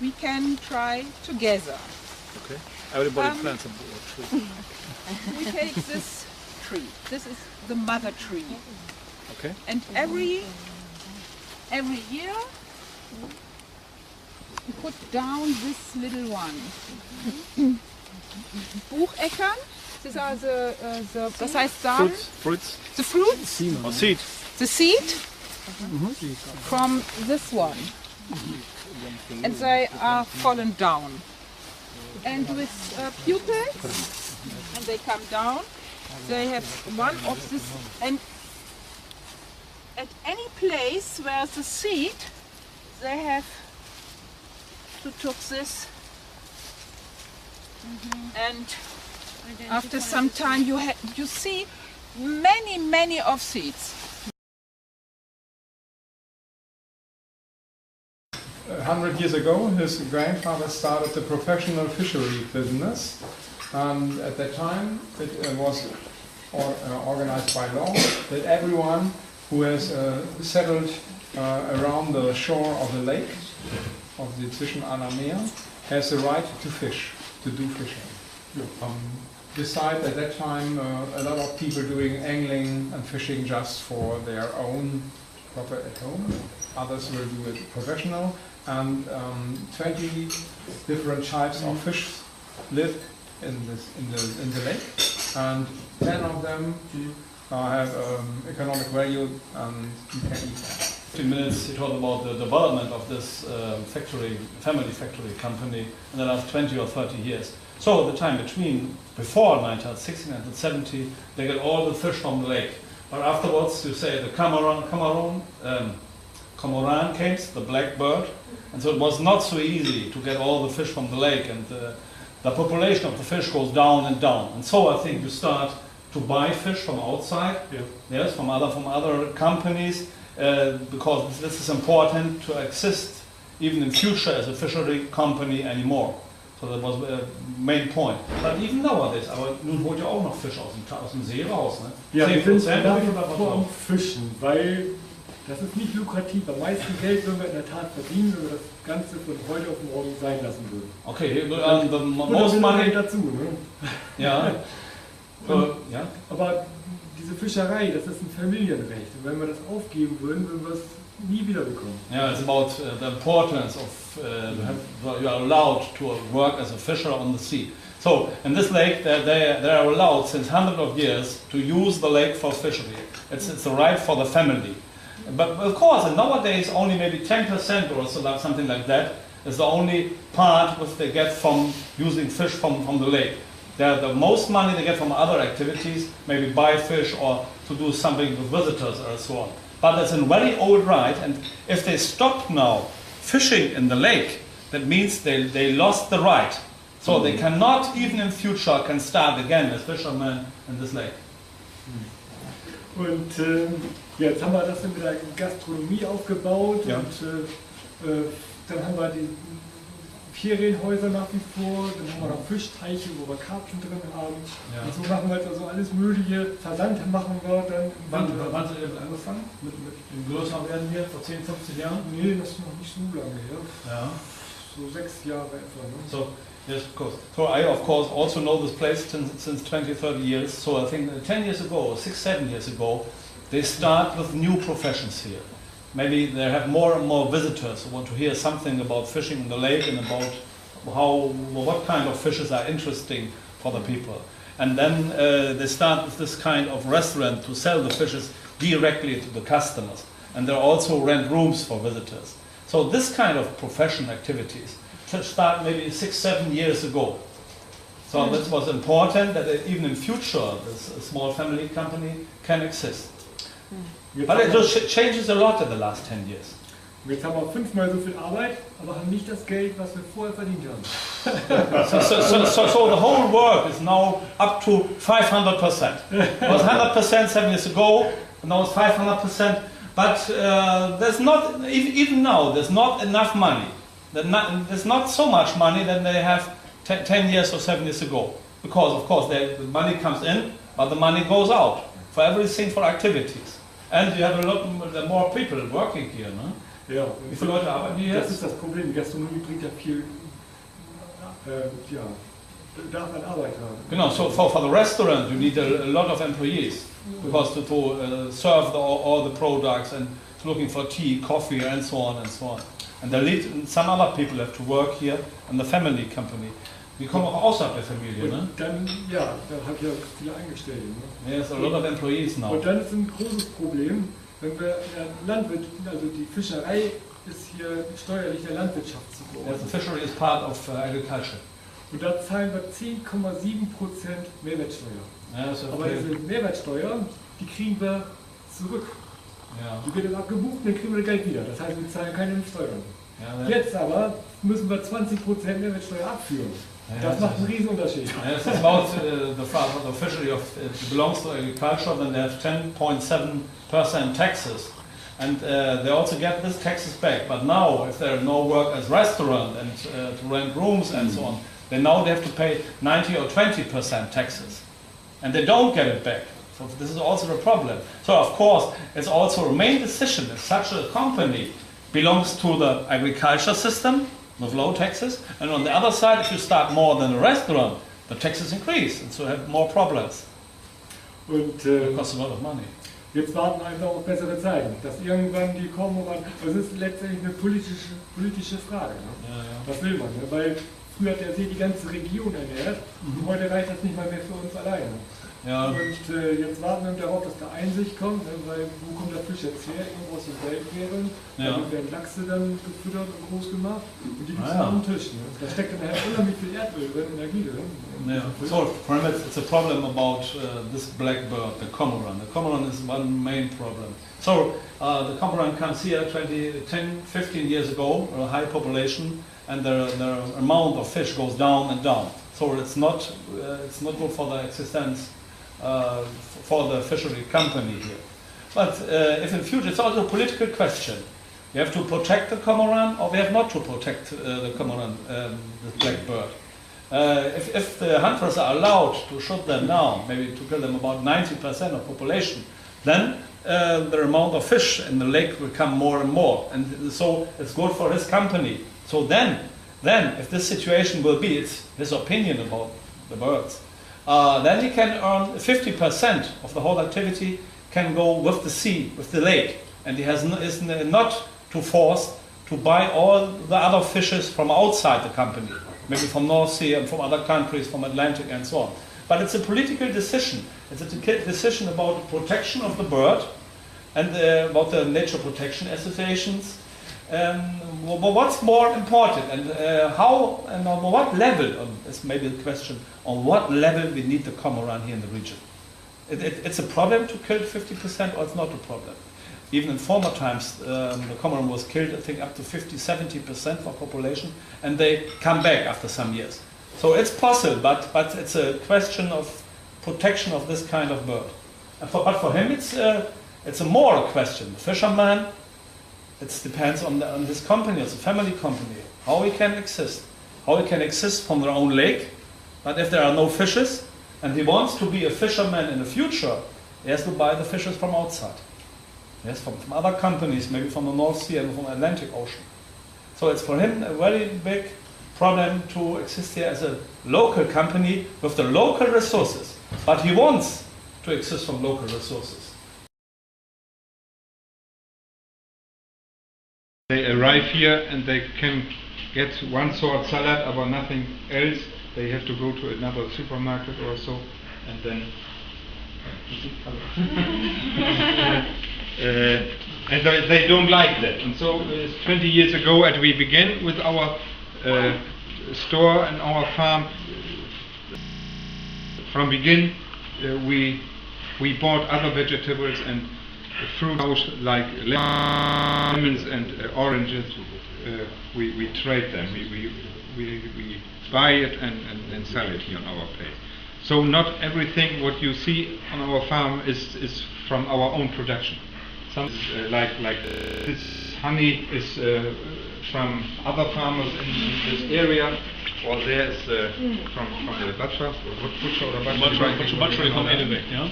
J: We can try together.
K: Okay. Everybody plants a tree.
J: We take this tree. This is the mother tree.
K: Okay.
J: And every year we put down this little one. Bucheckern. These are das heißt Samen.
K: Fruits.
J: The fruits.
K: Or seed.
J: The seed from this one. And they are fallen down. And with pupils, and they come down, they have one of this, and at any place where the seed, they have to took this, and after some time you see many of seeds.
F: 100 years ago, his grandfather started the professional fishery business, and at that time it was organized by law that everyone who has settled around the shore of the lake, of the Zwischenahn has the right to fish, to do fishing. Besides, at that time, a lot of people doing angling and fishing just for their own profit at home. Others will do it professional. And 20 different types of fish live in the lake, and 10 of them have economic value, and you can eat them.
M: 15 minutes you talked about the development of this family factory company in the last 20 or 30 years. So the time before 1960 and 1970, they get all the fish from the lake. But afterwards, you say the cormorant came, the black bird, and so it was not so easy to get all the fish from the lake, and the population of the fish goes down and down. And so I think you start to buy fish from outside, yes, from other companies, because this is important to exist even in future as a fishery company anymore. So that was the main point. But even nowadays, aber nun holt ihr auch noch Fisch aus dem See raus, ne?
N: Ja, wir sind
M: 10%
N: nach wie vor am Fischen, weil das ist nicht lukrativ. Am meisten Geld würden wir in der Tat verdienen, wenn wir das Ganze von heute auf morgen sein lassen würden.
M: Okay, most money
N: dazu, ne?
M: Ja. Ja.
N: Aber diese Fischerei, das ist ein Familienrecht. Und wenn wir das aufgeben würden, würden wir es nie wieder bekommen.
M: Yeah, it's about the importance of you are allowed to work as a fisher on the sea. So in this lake, they are allowed since hundreds of years to use the lake for fishery. It's a right for the family. But of course, nowadays only maybe 10% or so, something like that is the only part which they get from using fish from the lake. The most money they get from other activities, maybe buy fish or to do something with visitors or so on. But it's a very old right, and if they stop now fishing in the lake, that means they lost the right. So they cannot, even in future, can start again as fishermen in this lake.
N: Und jetzt haben wir das mit der Gastronomie aufgebaut,
M: Ja.
N: und dann haben wir die Ferienhäuser nach wie vor, dann haben wir noch Fischteiche, wo wir Karpfen drin haben.
M: Ja.
N: Und so machen wir jetzt also alles mögliche. Versand machen wir dann.
M: Wann seid ihr angefangen? Mit dem größeren werden hier vor 10, 15 Jahren?
N: Nee, das ist noch nicht so lange her.
M: Ja.
N: So 6 Jahre etwa. Ne?
M: So, yes, of course. So I, of course, also know this place since 20, 30 years. So I think 10 years ago, 6, 7 years ago, they start with new professions here. Maybe they have more and more visitors who want to hear something about fishing in the lake and about what kind of fishes are interesting for the people. And then they start with this kind of restaurant to sell the fishes directly to the customers. And they also rent rooms for visitors. So this kind of profession activities start maybe 6, 7 years ago. So this was important that even in future this small family company can exist. But it just changes a lot in the last 10 years.
N: Jetzt haben wir 5-mal so viel Arbeit, aber haben nicht das Geld, was wir vorher verdient haben.
M: So the whole work is now up to 500%. It was 100% 7 years ago, and now it's 500%. But there's not, even now, there's not enough money. There's not so much money than they have 10 years or 7 years ago. Because, of course, the money comes in, but the money goes out for everything, for activities. And you have a lot more people working here, no?
N: Ja,
M: wie viele Leute arbeiten hier?
N: Das ist das Problem. Die Gastronomie bringt ja viel, darf man Arbeit haben.
M: Genau, so for the restaurant you need a lot of employees because to serve all the products and looking for tea, coffee, and so on and so on. And some other people have to work here in the family company. Die kommen auch außerhalb der Familie, ne?
N: Und dann, ja, da habe ich ja viele Angestellte. Ne?
M: Yes, a lot of employees now.
N: Und dann ist ein großes Problem, wenn wir Landwirt, also die Fischerei ist hier steuerlich der Landwirtschaft zugeordnet.
M: Yes, the fishery is part of agriculture.
N: Und da zahlen wir 10,7% Mehrwertsteuer.
M: Ja, so
N: aber diese Mehrwertsteuer, die kriegen wir zurück.
M: Ja.
N: Die wird dann abgebucht und dann kriegen wir das Geld wieder. Das heißt, wir zahlen keine Steuern.
M: Ja,
N: jetzt aber müssen wir 20% Mehrwertsteuer abführen. Das macht einen riesen Unterschied.
M: Yes, it's about the fishery belongs to agriculture, then they have 10.7% taxes. And they also get this taxes back. But now, if there are no work as restaurant and to rent rooms and so on, then now they have to pay 90 or 20% taxes. And they don't get it back. So this is also a problem. So of course, it's also a main decision if such a company belongs to the agriculture system with low taxes, and on the other side, if you start more than a restaurant, the taxes increase, and so you have more problems.
N: Und
M: it costs a lot of money.
N: Jetzt warten einfach auf bessere Zeiten, dass irgendwann die kommen. Das ist letztendlich eine politische Frage. Ne?
M: Ja, ja.
N: Was will man? Ne? Weil früher hat der See die ganze Region ernährt, und heute reicht das nicht mal mehr für uns alleine.
F: Ja.
N: Und jetzt warten wir darauf, dass da Einsicht kommt, ne, weil wo kommt der Fisch jetzt her? Irgendwo aus den Weltmeeren.
F: Ja.
N: Da werden Lachse dann gefüttert und groß gemacht und die gibt es auf dem Tisch. Ne? Da steckt dann nachher unheimlich viel Erdöl drin, Energie drin.
M: Yeah. So for him it's a problem about this black bird, the cormorant. The cormorant is one main problem. So the cormorant comes here 10, 15 years ago, a high population, and the amount of fish goes down and down. So it's not good for the existence for the fishery company here. But if in future, it's also a political question. We have to protect the cormorant, or we have not to protect the cormorant, the black bird. If the hunters are allowed to shoot them down, maybe to kill them about 90% of population, then the amount of fish in the lake will come more and more, and so it's good for his company. So then if this situation will be, it's his opinion about the birds, then he can earn 50% of the whole activity can go with the sea, with the lake, and he is not too forced to buy all the other fishes from outside the company, maybe from North Sea and from other countries, from Atlantic and so on. But it's a political decision. It's a decision about the protection of the bird and about the nature protection associations. What's more important and how and on what level, is maybe the question, on what level we need the cormorant here in the region. It's a problem to kill 50% or it's not a problem. Even in former times, the cormorant was killed, I think, up to 50-70% for population, and they come back after some years. So it's possible, but it's a question of protection of this kind of bird. But for him, it's a moral question. The fisherman, it depends on his company, it's a family company, how he can exist from their own lake. But if there are no fishes, and he wants to be a fisherman in the future, he has to buy the fishes from outside. Yes, from other companies, maybe from the North Sea and from the Atlantic Ocean. So it's for him a very big problem to exist here as a local company with the local resources. But he wants to exist from local resources.
F: They arrive here and they can get one sort salad, but nothing else. They have to go to another supermarket or so, and then and they don't like that. And so 20 years ago, as we began with our store and our farm, from begin we bought other vegetables and fruit like lemons and oranges. We trade them. We buy it and sell it here on our place. So not everything what you see on our farm is from our own production. Some like this honey is from other farmers in this area, or there's from the butcher from Edeweg, yeah,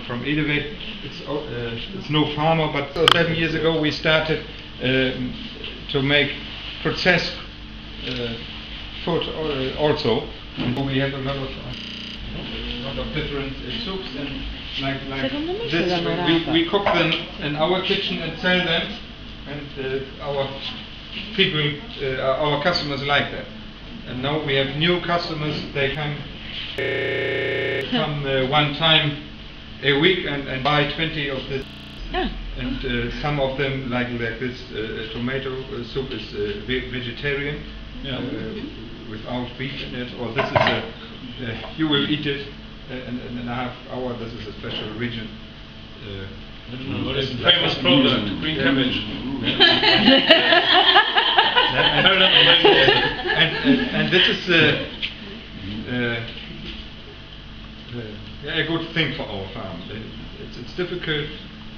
F: from Edeweg. It's no farmer, but 7 years ago we started to make processed food also. And we have a lot of different soups and like this. We cook them in our kitchen and sell them, and our people, our customers like that. And now we have new customers. They come one time a week and buy 20 of this. And some of them like this tomato soup is vegetarian, without beef in it, or this is you will eat it in a half hour. This is a special region.
M: What is the famous product? Green cabbage.
F: And this is a good thing for our farm. It's difficult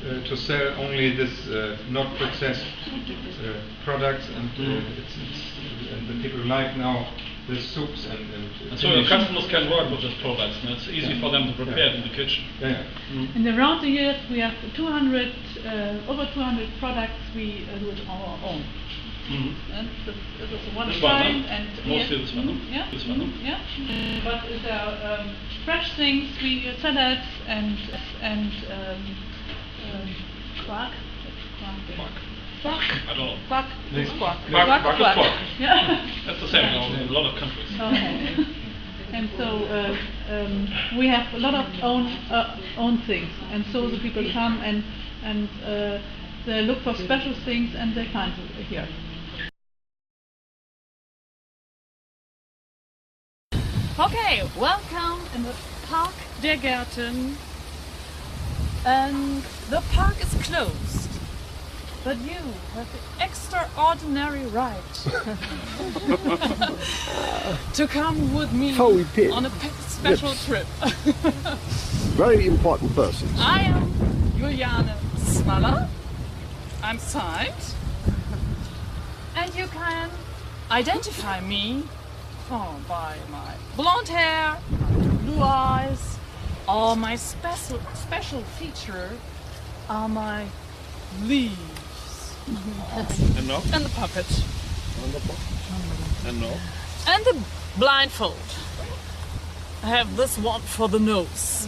F: to sell only this not processed products, and and the people like now the soups and
M: so your customers can work with these products, and it's easy for them to prepare it in the kitchen.
O: And around the years we have 200, over 200 products we do it on our own. And this is one time, and
M: mostly this one.
O: Yeah,
M: this one.
O: Yeah. But there are fresh things, we salads and quark. Quark.
M: I don't know.
O: Quark.
M: Quark.
O: Yeah.
M: That's the same in a lot of countries.
O: Okay. And so we have a lot of own things, and so the people come and they look for special things and they find it here.
P: Okay, welcome in the Park der Gärten. And the park is closed, but you have the extraordinary right to come with me on a special trip.
Q: Very important person.
P: I am Juliane Smaller. I'm signed, and you can identify me by my blonde hair, blue eyes, or my special feature are my leaves.
K: And no?
P: And the puppet.
K: And no?
P: And the blindfold. I have this one for the nose.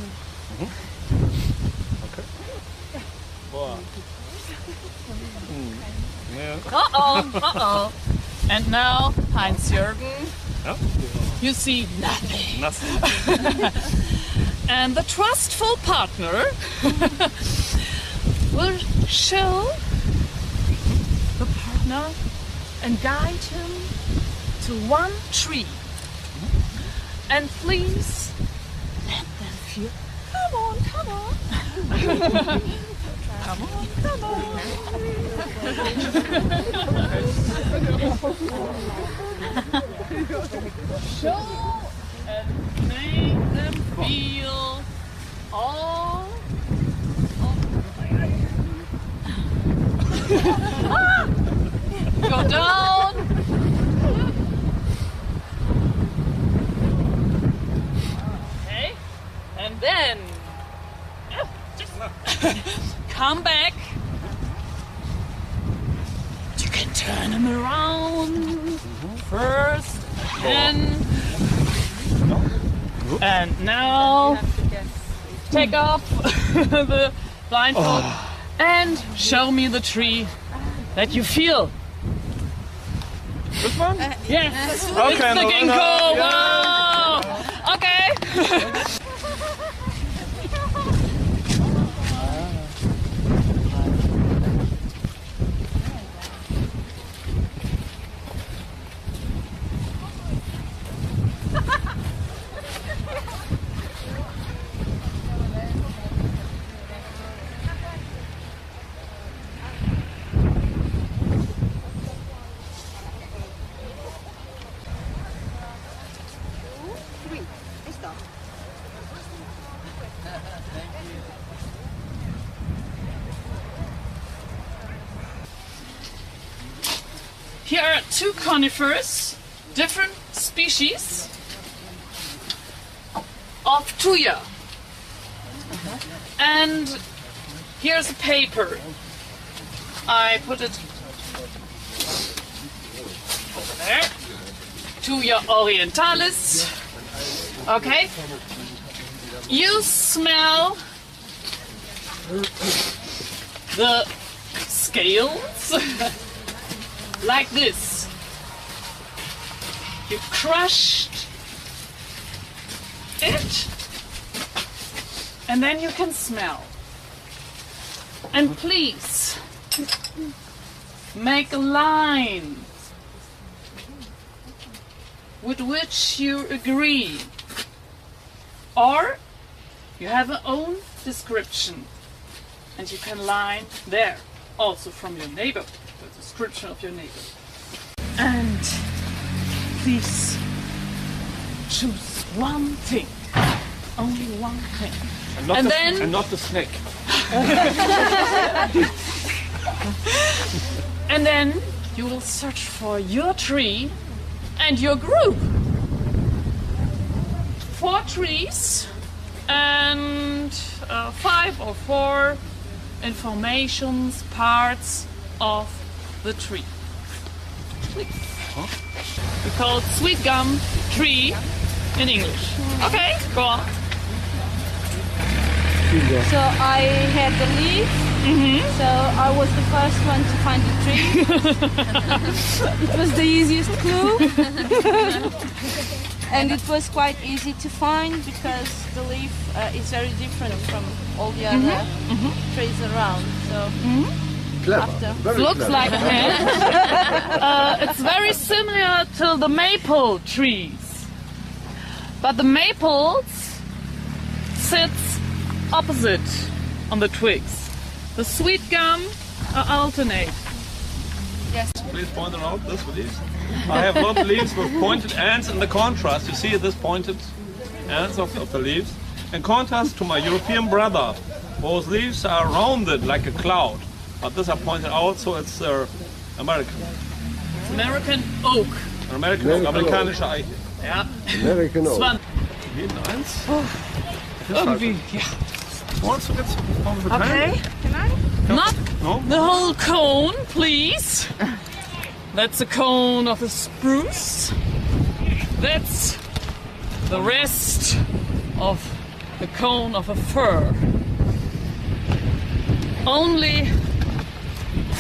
K: Okay. Wow. Yeah.
P: Uh-oh. And now, Heinz-Jürgen, you see nothing.
K: Nothing.
P: And the trustful partner will show the partner and guide him to one tree. And please let them feel. Come on, come on. Come on, come on. Show and make them feel all. Go down. Okay, and then just come back. You can turn them around first, and now take off the blindfold and show me the tree that you feel.
K: This one?
P: Yes.
K: Okay,
P: It's the ginkgo. Wow. Okay. Here are two conifers, different species of tuya. And here's a paper. I put it over there. Tuya orientalis. Okay. You smell the scales. Like this. You crushed it, and then you can smell. And please make a line with which you agree, or you have your own description, and you can line there, also from your neighbor. Description of your neighbor. And please choose one thing. Only one thing.
K: And not the snack.
P: And then you will search for your tree and your group. 4 trees and 5 or 4 informations, parts of the tree. Please. We call it sweet gum tree in English. Okay, go on.
R: So I had the leaf. So I was the first one to find the tree. It was the easiest clue. And it was quite easy to find because the leaf is very different from all the other trees around. So
Q: Clever.
P: Looks like a hand. It's very similar to the maple trees, but the maples sits opposite on the twigs. The sweet gum alternate.
R: Yes.
S: Please point out this leaves. I have lot of leaves with pointed ends in the contrast. You see this pointed ends of the leaves. In contrast to my European brother, whose leaves are rounded like a cloud. But these are pointed out, so it's American.
P: It's American oak.
S: American oak, amerikanische Eiche.
P: Ja.
Q: American oak.
S: Jeden eins.
P: Irgendwie, ja.
S: Want to get some of the
P: Okay.
R: Can I?
P: Not
S: No?
P: the whole cone, please. That's a cone of a spruce. That's the rest of the cone of a fir. Only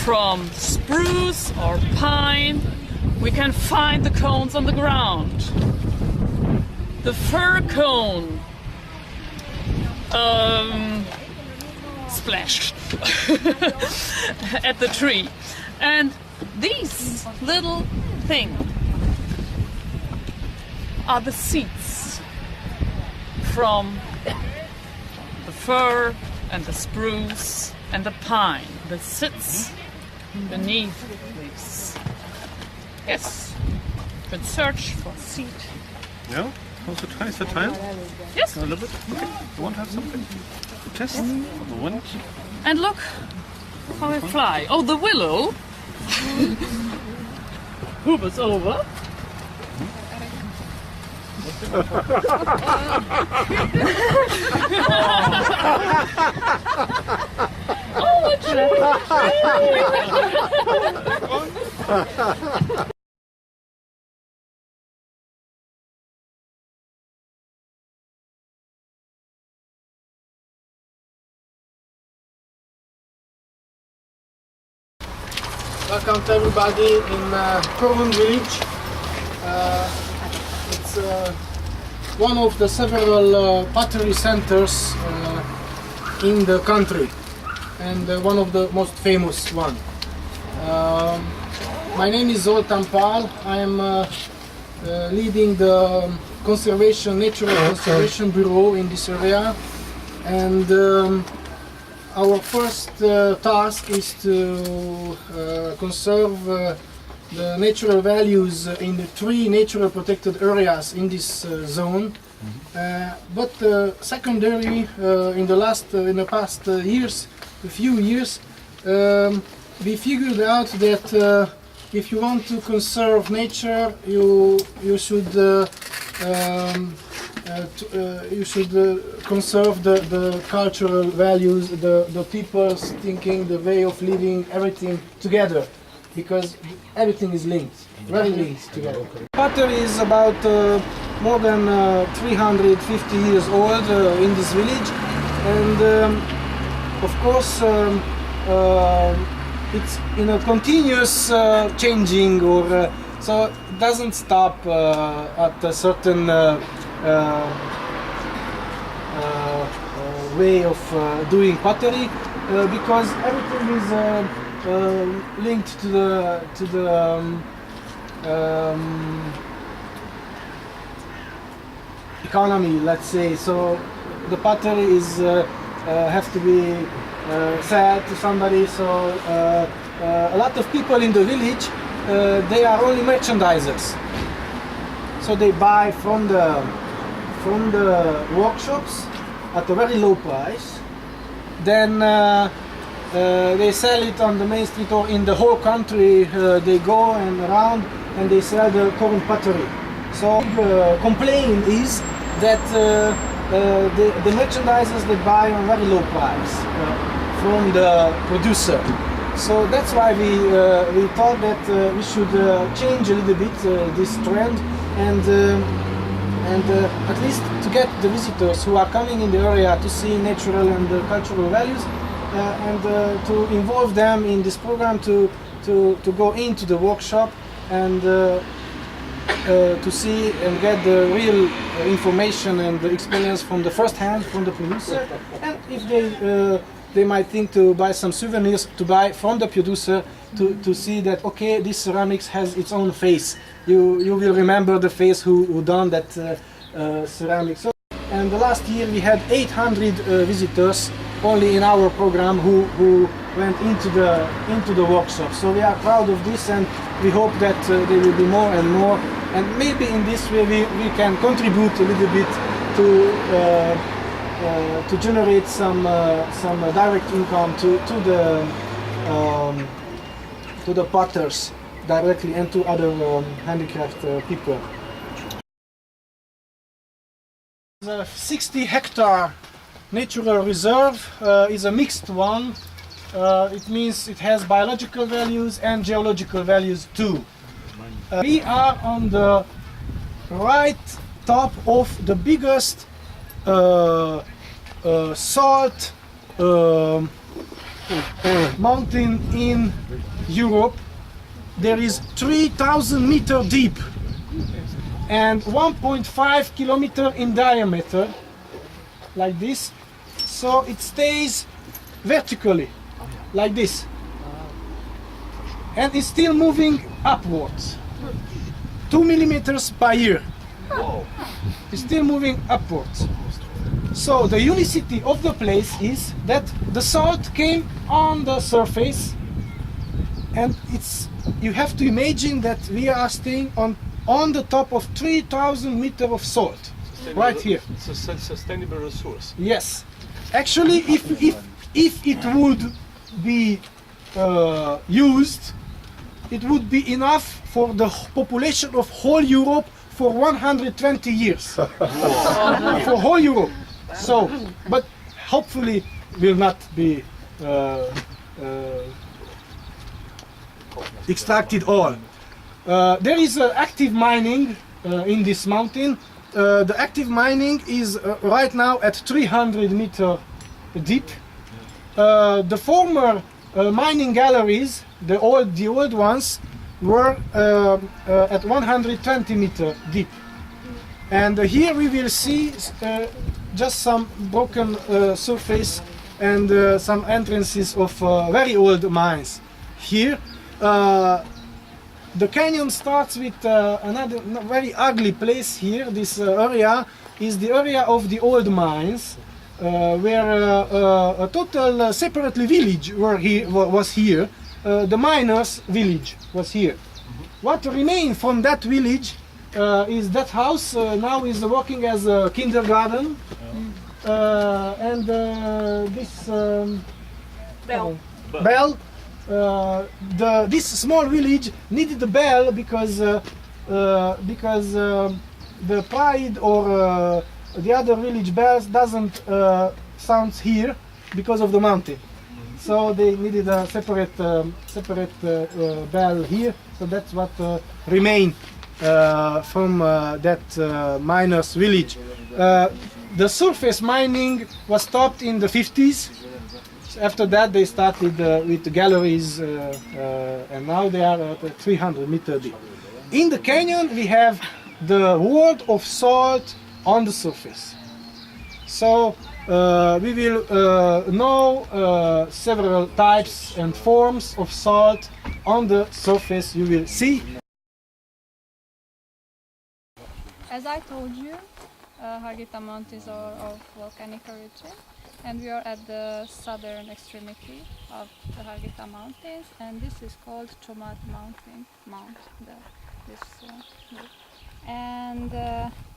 P: from spruce or pine we can find the cones on the ground. The fir cone splashed at the tree. And these little things are the seeds from the fir and the spruce and the pine that sits beneath these. Yes, you can search for seed.
S: Yeah? Also try, is that time?
P: Yes.
S: A little bit? Okay. You want to have something to test for the wind?
P: And look how they fly. Oh, the willow. Huber's over. Oh,
G: Welcome to everybody in Korun village. It's one of the several pottery centers in the country and one of the most famous one. My name is Zoltán Pál. I am leading the natural conservation bureau in this area, and our first task is to conserve the natural values in the 3 natural protected areas in this zone. But secondary, in the past years, a few years, we figured out that if you want to conserve nature, you should conserve the cultural values, the people's thinking, the way of living, everything together, because everything is linked, very linked together. Pottery is about more than 350 years old in this village, and of course it's in a continuous changing, or so it doesn't stop at a certain way of doing pottery, because everything is linked to the economy, let's say. So the pottery is have to be sad to somebody. So a lot of people in the village, they are only merchandisers. So they buy from the workshops at a very low price. Then they sell it on the main street, or in the whole country. They go and around and they sell the current pottery. So the complaint is that the merchandisers, they buy on very low price from the producer. So that's why we thought that we should change a little bit this trend, and at least to get the visitors who are coming in the area to see natural and cultural values, and to involve them in this program, to go into the workshop and to see and get the real information and the experience from the first hand from the producer. And if they might think to buy some souvenirs to buy from the producer to see that, okay, this ceramics has its own face. You will remember the face who done that ceramics. So, and the last year we had 800 visitors only in our program who went into the workshop. So we are proud of this, and we hope that there will be more and more. And maybe in this way we can contribute a little bit to generate some direct income to the potters directly and to other handicraft people. The 60-hectare natural reserve is a mixed one. It means it has biological values and geological values too. We are on the right top of the biggest salt mountain in Europe. There is 3,000 meters deep and 1.5 kilometers in diameter, like this. So it stays vertically, like this. And it's still moving upwards. 2 millimeters per year. It's still moving upwards. So the unicity of the place is that the salt came on the surface, and you have to imagine that we are staying on the top of 3,000 meters of salt, right here.
S: It's a sustainable resource.
G: Yes. Actually, if it would be used, it would be enough for the population of whole Europe for 120 years. For whole Europe. So, but hopefully will not be extracted all. There is active mining in this mountain. The active mining is right now at 300 meters deep. The former mining galleries, the old ones, were at 120 meters deep. And here we will see just some broken surface and some entrances of very old mines. Here, the canyon starts with another very ugly place here. This area is the area of the old mines, where a total separately village was here. The miners' village was here. What remained from that village is that house now is working as a kindergarten, and this bell. This small village needed the bell because the pride or the other village bells doesn't sound here because of the mountain. So they needed a separate bell here. So that's what remained from that miners' village. The surface mining was stopped in the 50s. After that they started with the galleries, and now they are at 300 meters deep. In the canyon we have the world of salt on the surface. So we will know several types and forms of salt on the surface, you will see.
T: As I told you, Harghita Mountains are of volcanic origin, and we are at the southern extremity of the Harghita Mountains, and this is called Chomat Mount. And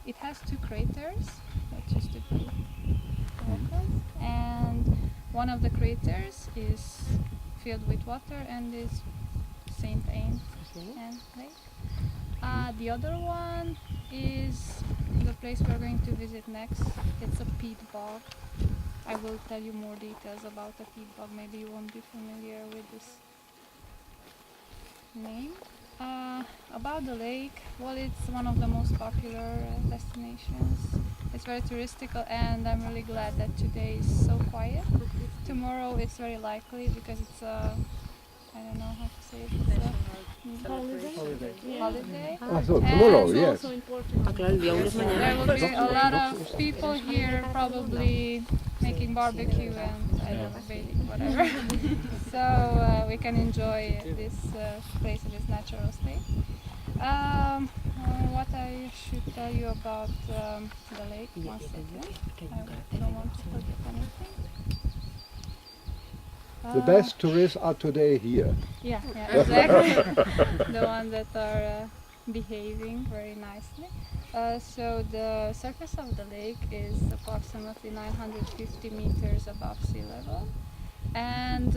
T: it has two craters that used to be volcans, and one of the craters is filled with water and is St. Anne and Lake. The other one is the place we're going to visit next. It's a peat bog. I will tell you more details about the peat bog. Maybe you won't be familiar with this name. About the lake, well, it's one of the most popular destinations. It's very touristical, and I'm really glad that today is so quiet. Tomorrow it's very likely because it's I don't know how to say it. It's holiday.
Q: So tomorrow,
T: And
Q: yes.
T: there will be a lot of people here probably making barbecue and I don't know, bathing, whatever. So we can enjoy this place in its natural state. What I should tell you about the lake, one second. I don't want to forget anything.
Q: The best tourists are today here.
T: Yeah, exactly. The ones that are behaving very nicely. So the surface of the lake is approximately 950 meters above sea level. And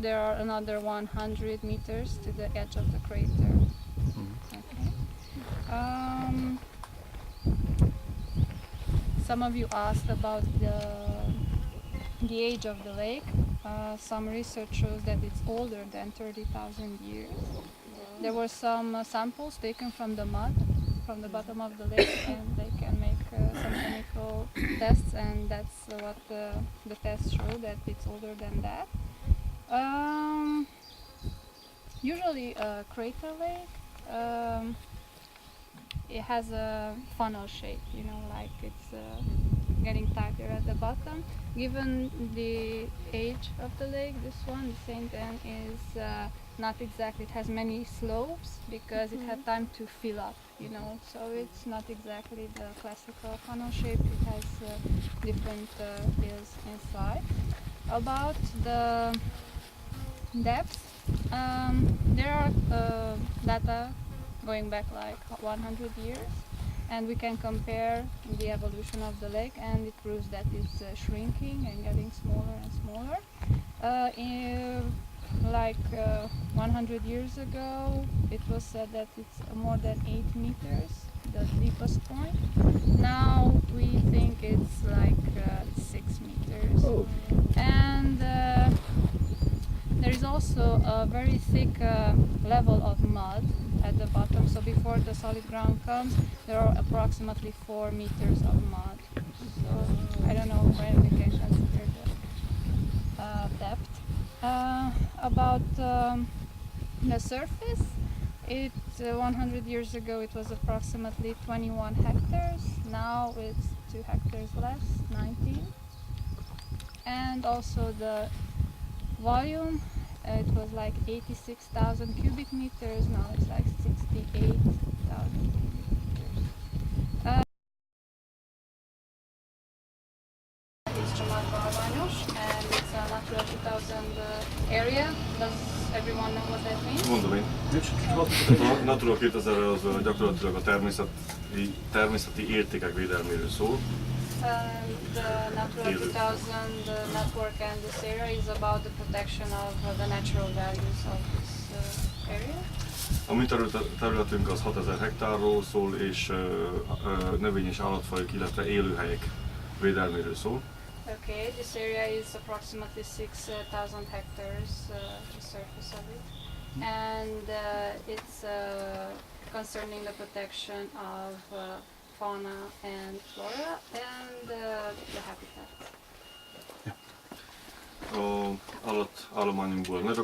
T: there are another 100 meters to the edge of the crater. Okay. Some of you asked about the age of the lake. Some research shows that it's older than 30,000 years. There were some samples taken from the mud from the bottom of the lake, and they can make some chemical tests, and that's what the tests show, that it's older than that. Usually a crater lake, it has a funnel shape, you know, like it's getting tighter at the bottom. Given the age of the lake, this one, the St. Anne, is not exactly, it has many slopes because it had time to fill up, you know, so it's not exactly the classical funnel shape, it has different hills inside. About the depth, there are data going back like 100 years, and we can compare the evolution of the lake, and it proves that it's shrinking and getting smaller and smaller. Like 100 years ago, it was said that it's more than 8 meters, the deepest point. Now we think it's like 6 meters.
Q: Oh.
T: And there is also a very thick level of mud at the bottom, so before the solid ground comes, there are approximately 4 meters of mud. So I don't know when we can consider the depth. About the surface, 100 years ago it was approximately 21 hectares, now it's 2 hectares less, 19. And also the volume, it was like 86,000 cubic meters, now it's like 68,000 cubic meters. It's and it's a Natura 2000 area. Does everyone know what that means?
S: Mondom én. A Natura 2000 az gyakorlatilag a természeti értékek védelméről szól.
T: The Natura 2000 network and this area is about the protection of the natural values of this area.
S: A mi területünk az 6000 hektárról szól, és növény- és állatfajok, illetve élőhelyek védelméről szól.
T: Okay, this area is approximately 6,000 hectares, the surface of it, and it's concerning the protection of fauna and flora and the habitat.
S: Állatállományunkból nagy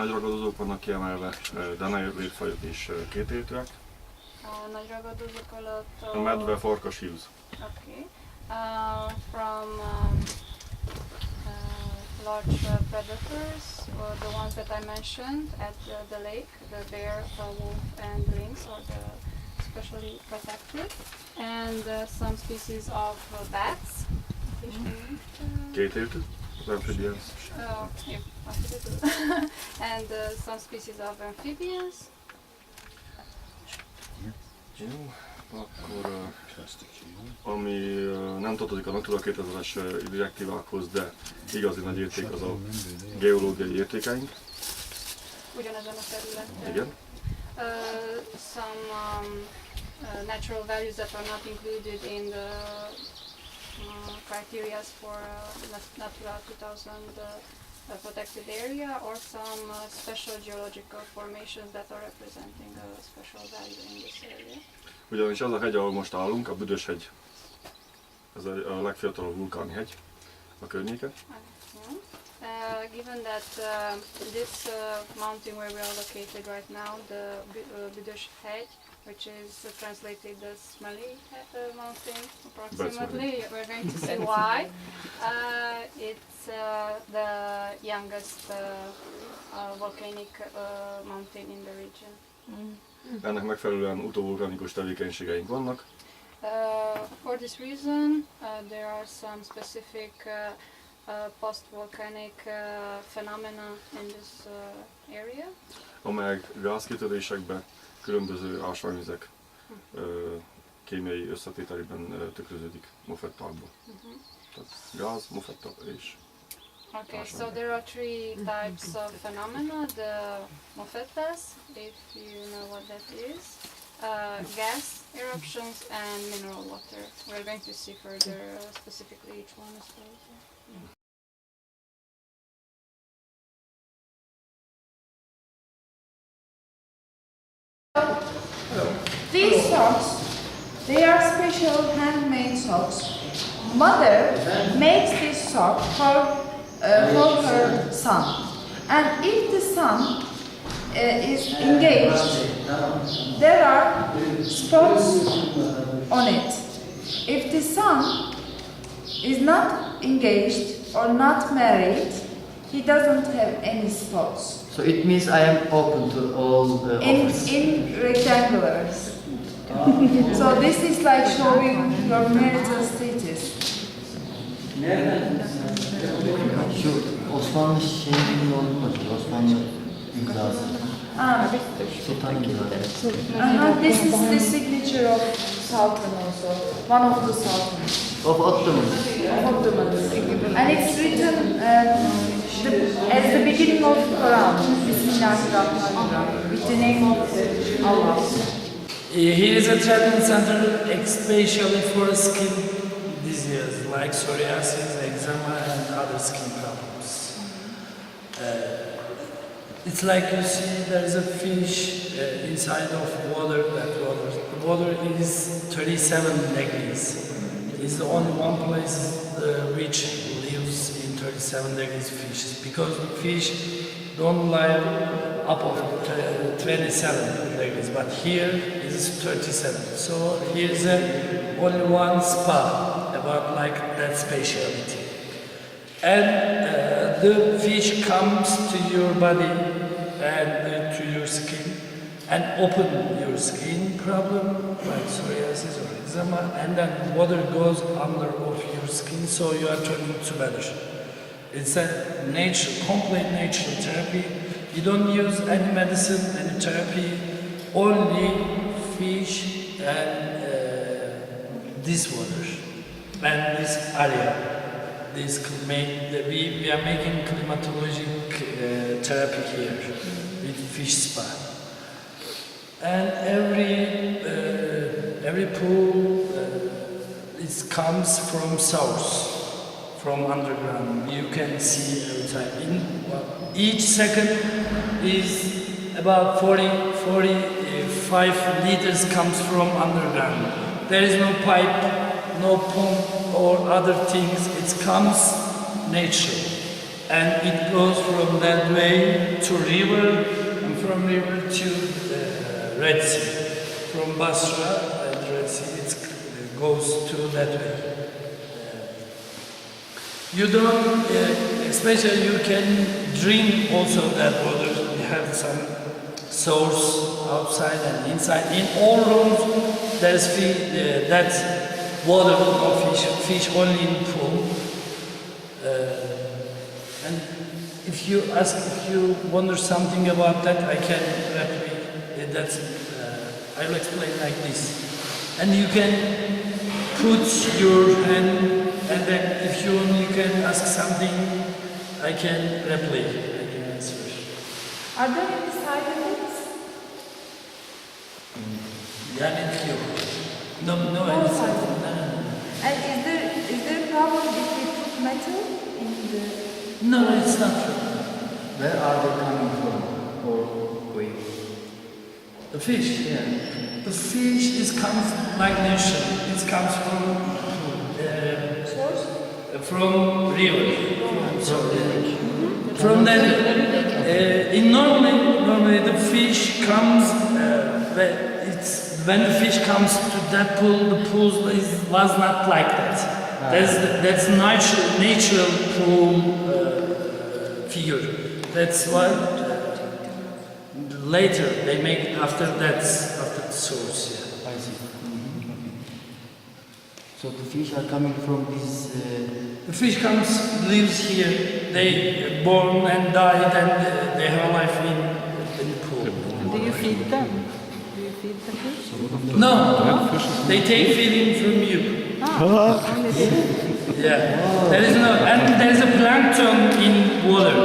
S: ragadozók vannak kiemelve, denevérfajok és kétéltőek.
T: Nagy ragadozók alatt
S: A medve, farkas, hiúz.
T: Okay. From large predators, the ones that I mentioned at the lake, the bear, wolf and lynx are especially protected, and some species of bats.
S: Kétéltő, amphibians.
T: Yeah, and some species of amphibians.
S: Jó, akkor ami nem tartozik a Natura 2000-es direktívákhoz, de igazi nagy érték az a geológiai értékeink.
T: Ugyanezen a területen.
S: Igen.
T: Some natural values that are not included in the criteria for Natura 2000 protected area, or some special geological formations that are representing a special value in this area.
S: Ugyanis az a hegy, ahol most állunk, a Büdös hegy, ez a legfiatalabb vulkáni hegy a környéken.
A: Given that this mountain where we are located right now, the Büdös head, which is translated as smelly mountain approximately, we're going to see why. It's the youngest volcanic mountain in the region.
K: Ennek megfelelően utóvulkanikus tevékenységeink vannak.
A: For this reason, there are some specific post-volcanic phenomena in this area.
K: Amelyek gázkitörésekbe, különböző ásványvizek kémiai összetételében tükröződik mofettákba. Tehát gáz, mofetta és
A: Okay, so there are three types of phenomena: the mofettas, if you know what that is, gas eruptions, and mineral water. We're going to see further specifically each one as well.
U: These socks, they are special handmade socks. Mother makes this sock for her son. And if the son is engaged, there are spots on it. If the son is not engaged or not married, he doesn't have any spots.
V: So it means I am open to all offers.
U: In rectangulars. So this is like showing your marital status.
V: Şu Osmanlı şeyinin oldu mu? Osmanlı imzası. Sultanın imzası.
U: This is the signature of Sultan also. One of the sultans.
V: Of Ottomans.
U: Of Ottomans. And it's written as the beginning of Quran. Bismillahirrahmanirrahim. With the name of Allah.
W: Here is a treatment center especially for skin diseases like psoriasis, eczema, and other skin problems. It's like you see there is a fish inside of water. The water is 37 degrees. It's the only one place which lives in 37 degrees fish, because the fish don't live up of 27 degrees, but here is 37. So here is only one spa about like that speciality. And the fish comes to your body and to your skin and open your skin problem like psoriasis or eczema, and then water goes under of your skin, so you are turning to better. It's a complete natural therapy. You don't use any medicine, any therapy, only fish and this water and this area. We are making climatologic therapy here with fish spa. And every pool it comes from source. From underground, you can see every time. Each second is about 45 liters comes from underground. There is no pipe, no pump or other things. It comes natural, and it goes from that way to river, and from river to Red Sea. From Basra and Red Sea, it goes to that way. You don't, especially you can drink also that water. You have some source outside and inside. In all rooms, there's that water, no fish only in pool. And if you wonder something about that, I can I'll explain like this. And you can put your hand. And then if you want, you can ask something, I can reply, I can answer.
U: Are there any side effects?
W: No, any side effects. No.
U: And is there a problem if we put metal in the...
W: No, it's not true.
V: Where are they coming from? Or we?
W: The fish?
V: Yeah.
W: The fish comes like natural. It comes from from river. From that, normally the fish comes. When the fish comes to that pool, the pool was not like that. That's natural pool figure. That's why later they make after the source. Yeah.
V: I see. So the fish are coming from this.
W: The fish lives here. They born and died, and they have a life in the pool.
B: Do you feed them?
W: No, they take feeding from you. Yeah, there is a plankton in water.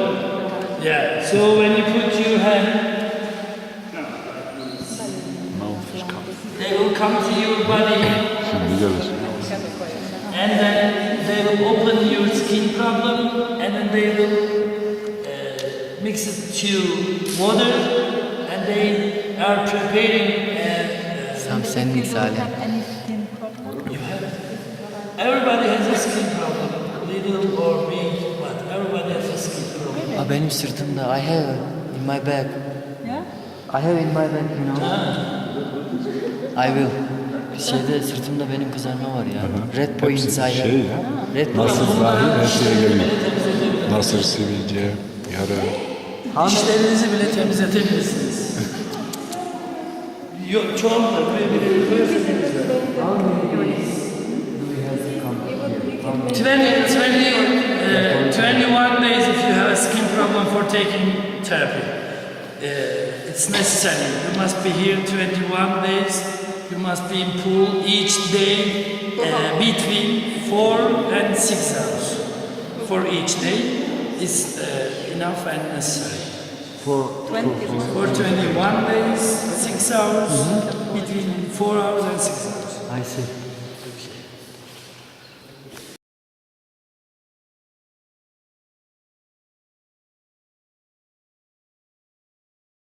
W: Yeah, so when you put your hand, they will come to your body, and then they will open your skin problem, and then they will mix it to water, and they are preparing.
V: Something silent.
W: Everybody has a skin problem, little or big, but everybody has a skin problem.
V: Benim sırtımda, I have in my bag.
B: Yeah?
V: I have in my bag, you know. I will. Sırtımda benim kızarma var ya. Red points I have. Red
C: Nasır dahil her şeye geliyor. Nasır, sivilce, yara.
W: Dişlerinizi bile temizletebilirsiniz. Çoğunlukla böyle 21 days if you have a skin problem for taking therapy. It's necessary. You must be here 21 days. You must be in pool each day between 4 and 6 hours. For each day is enough and necessary. For 21 days, 6 hours, between 4 hours and 6 hours.
V: I see.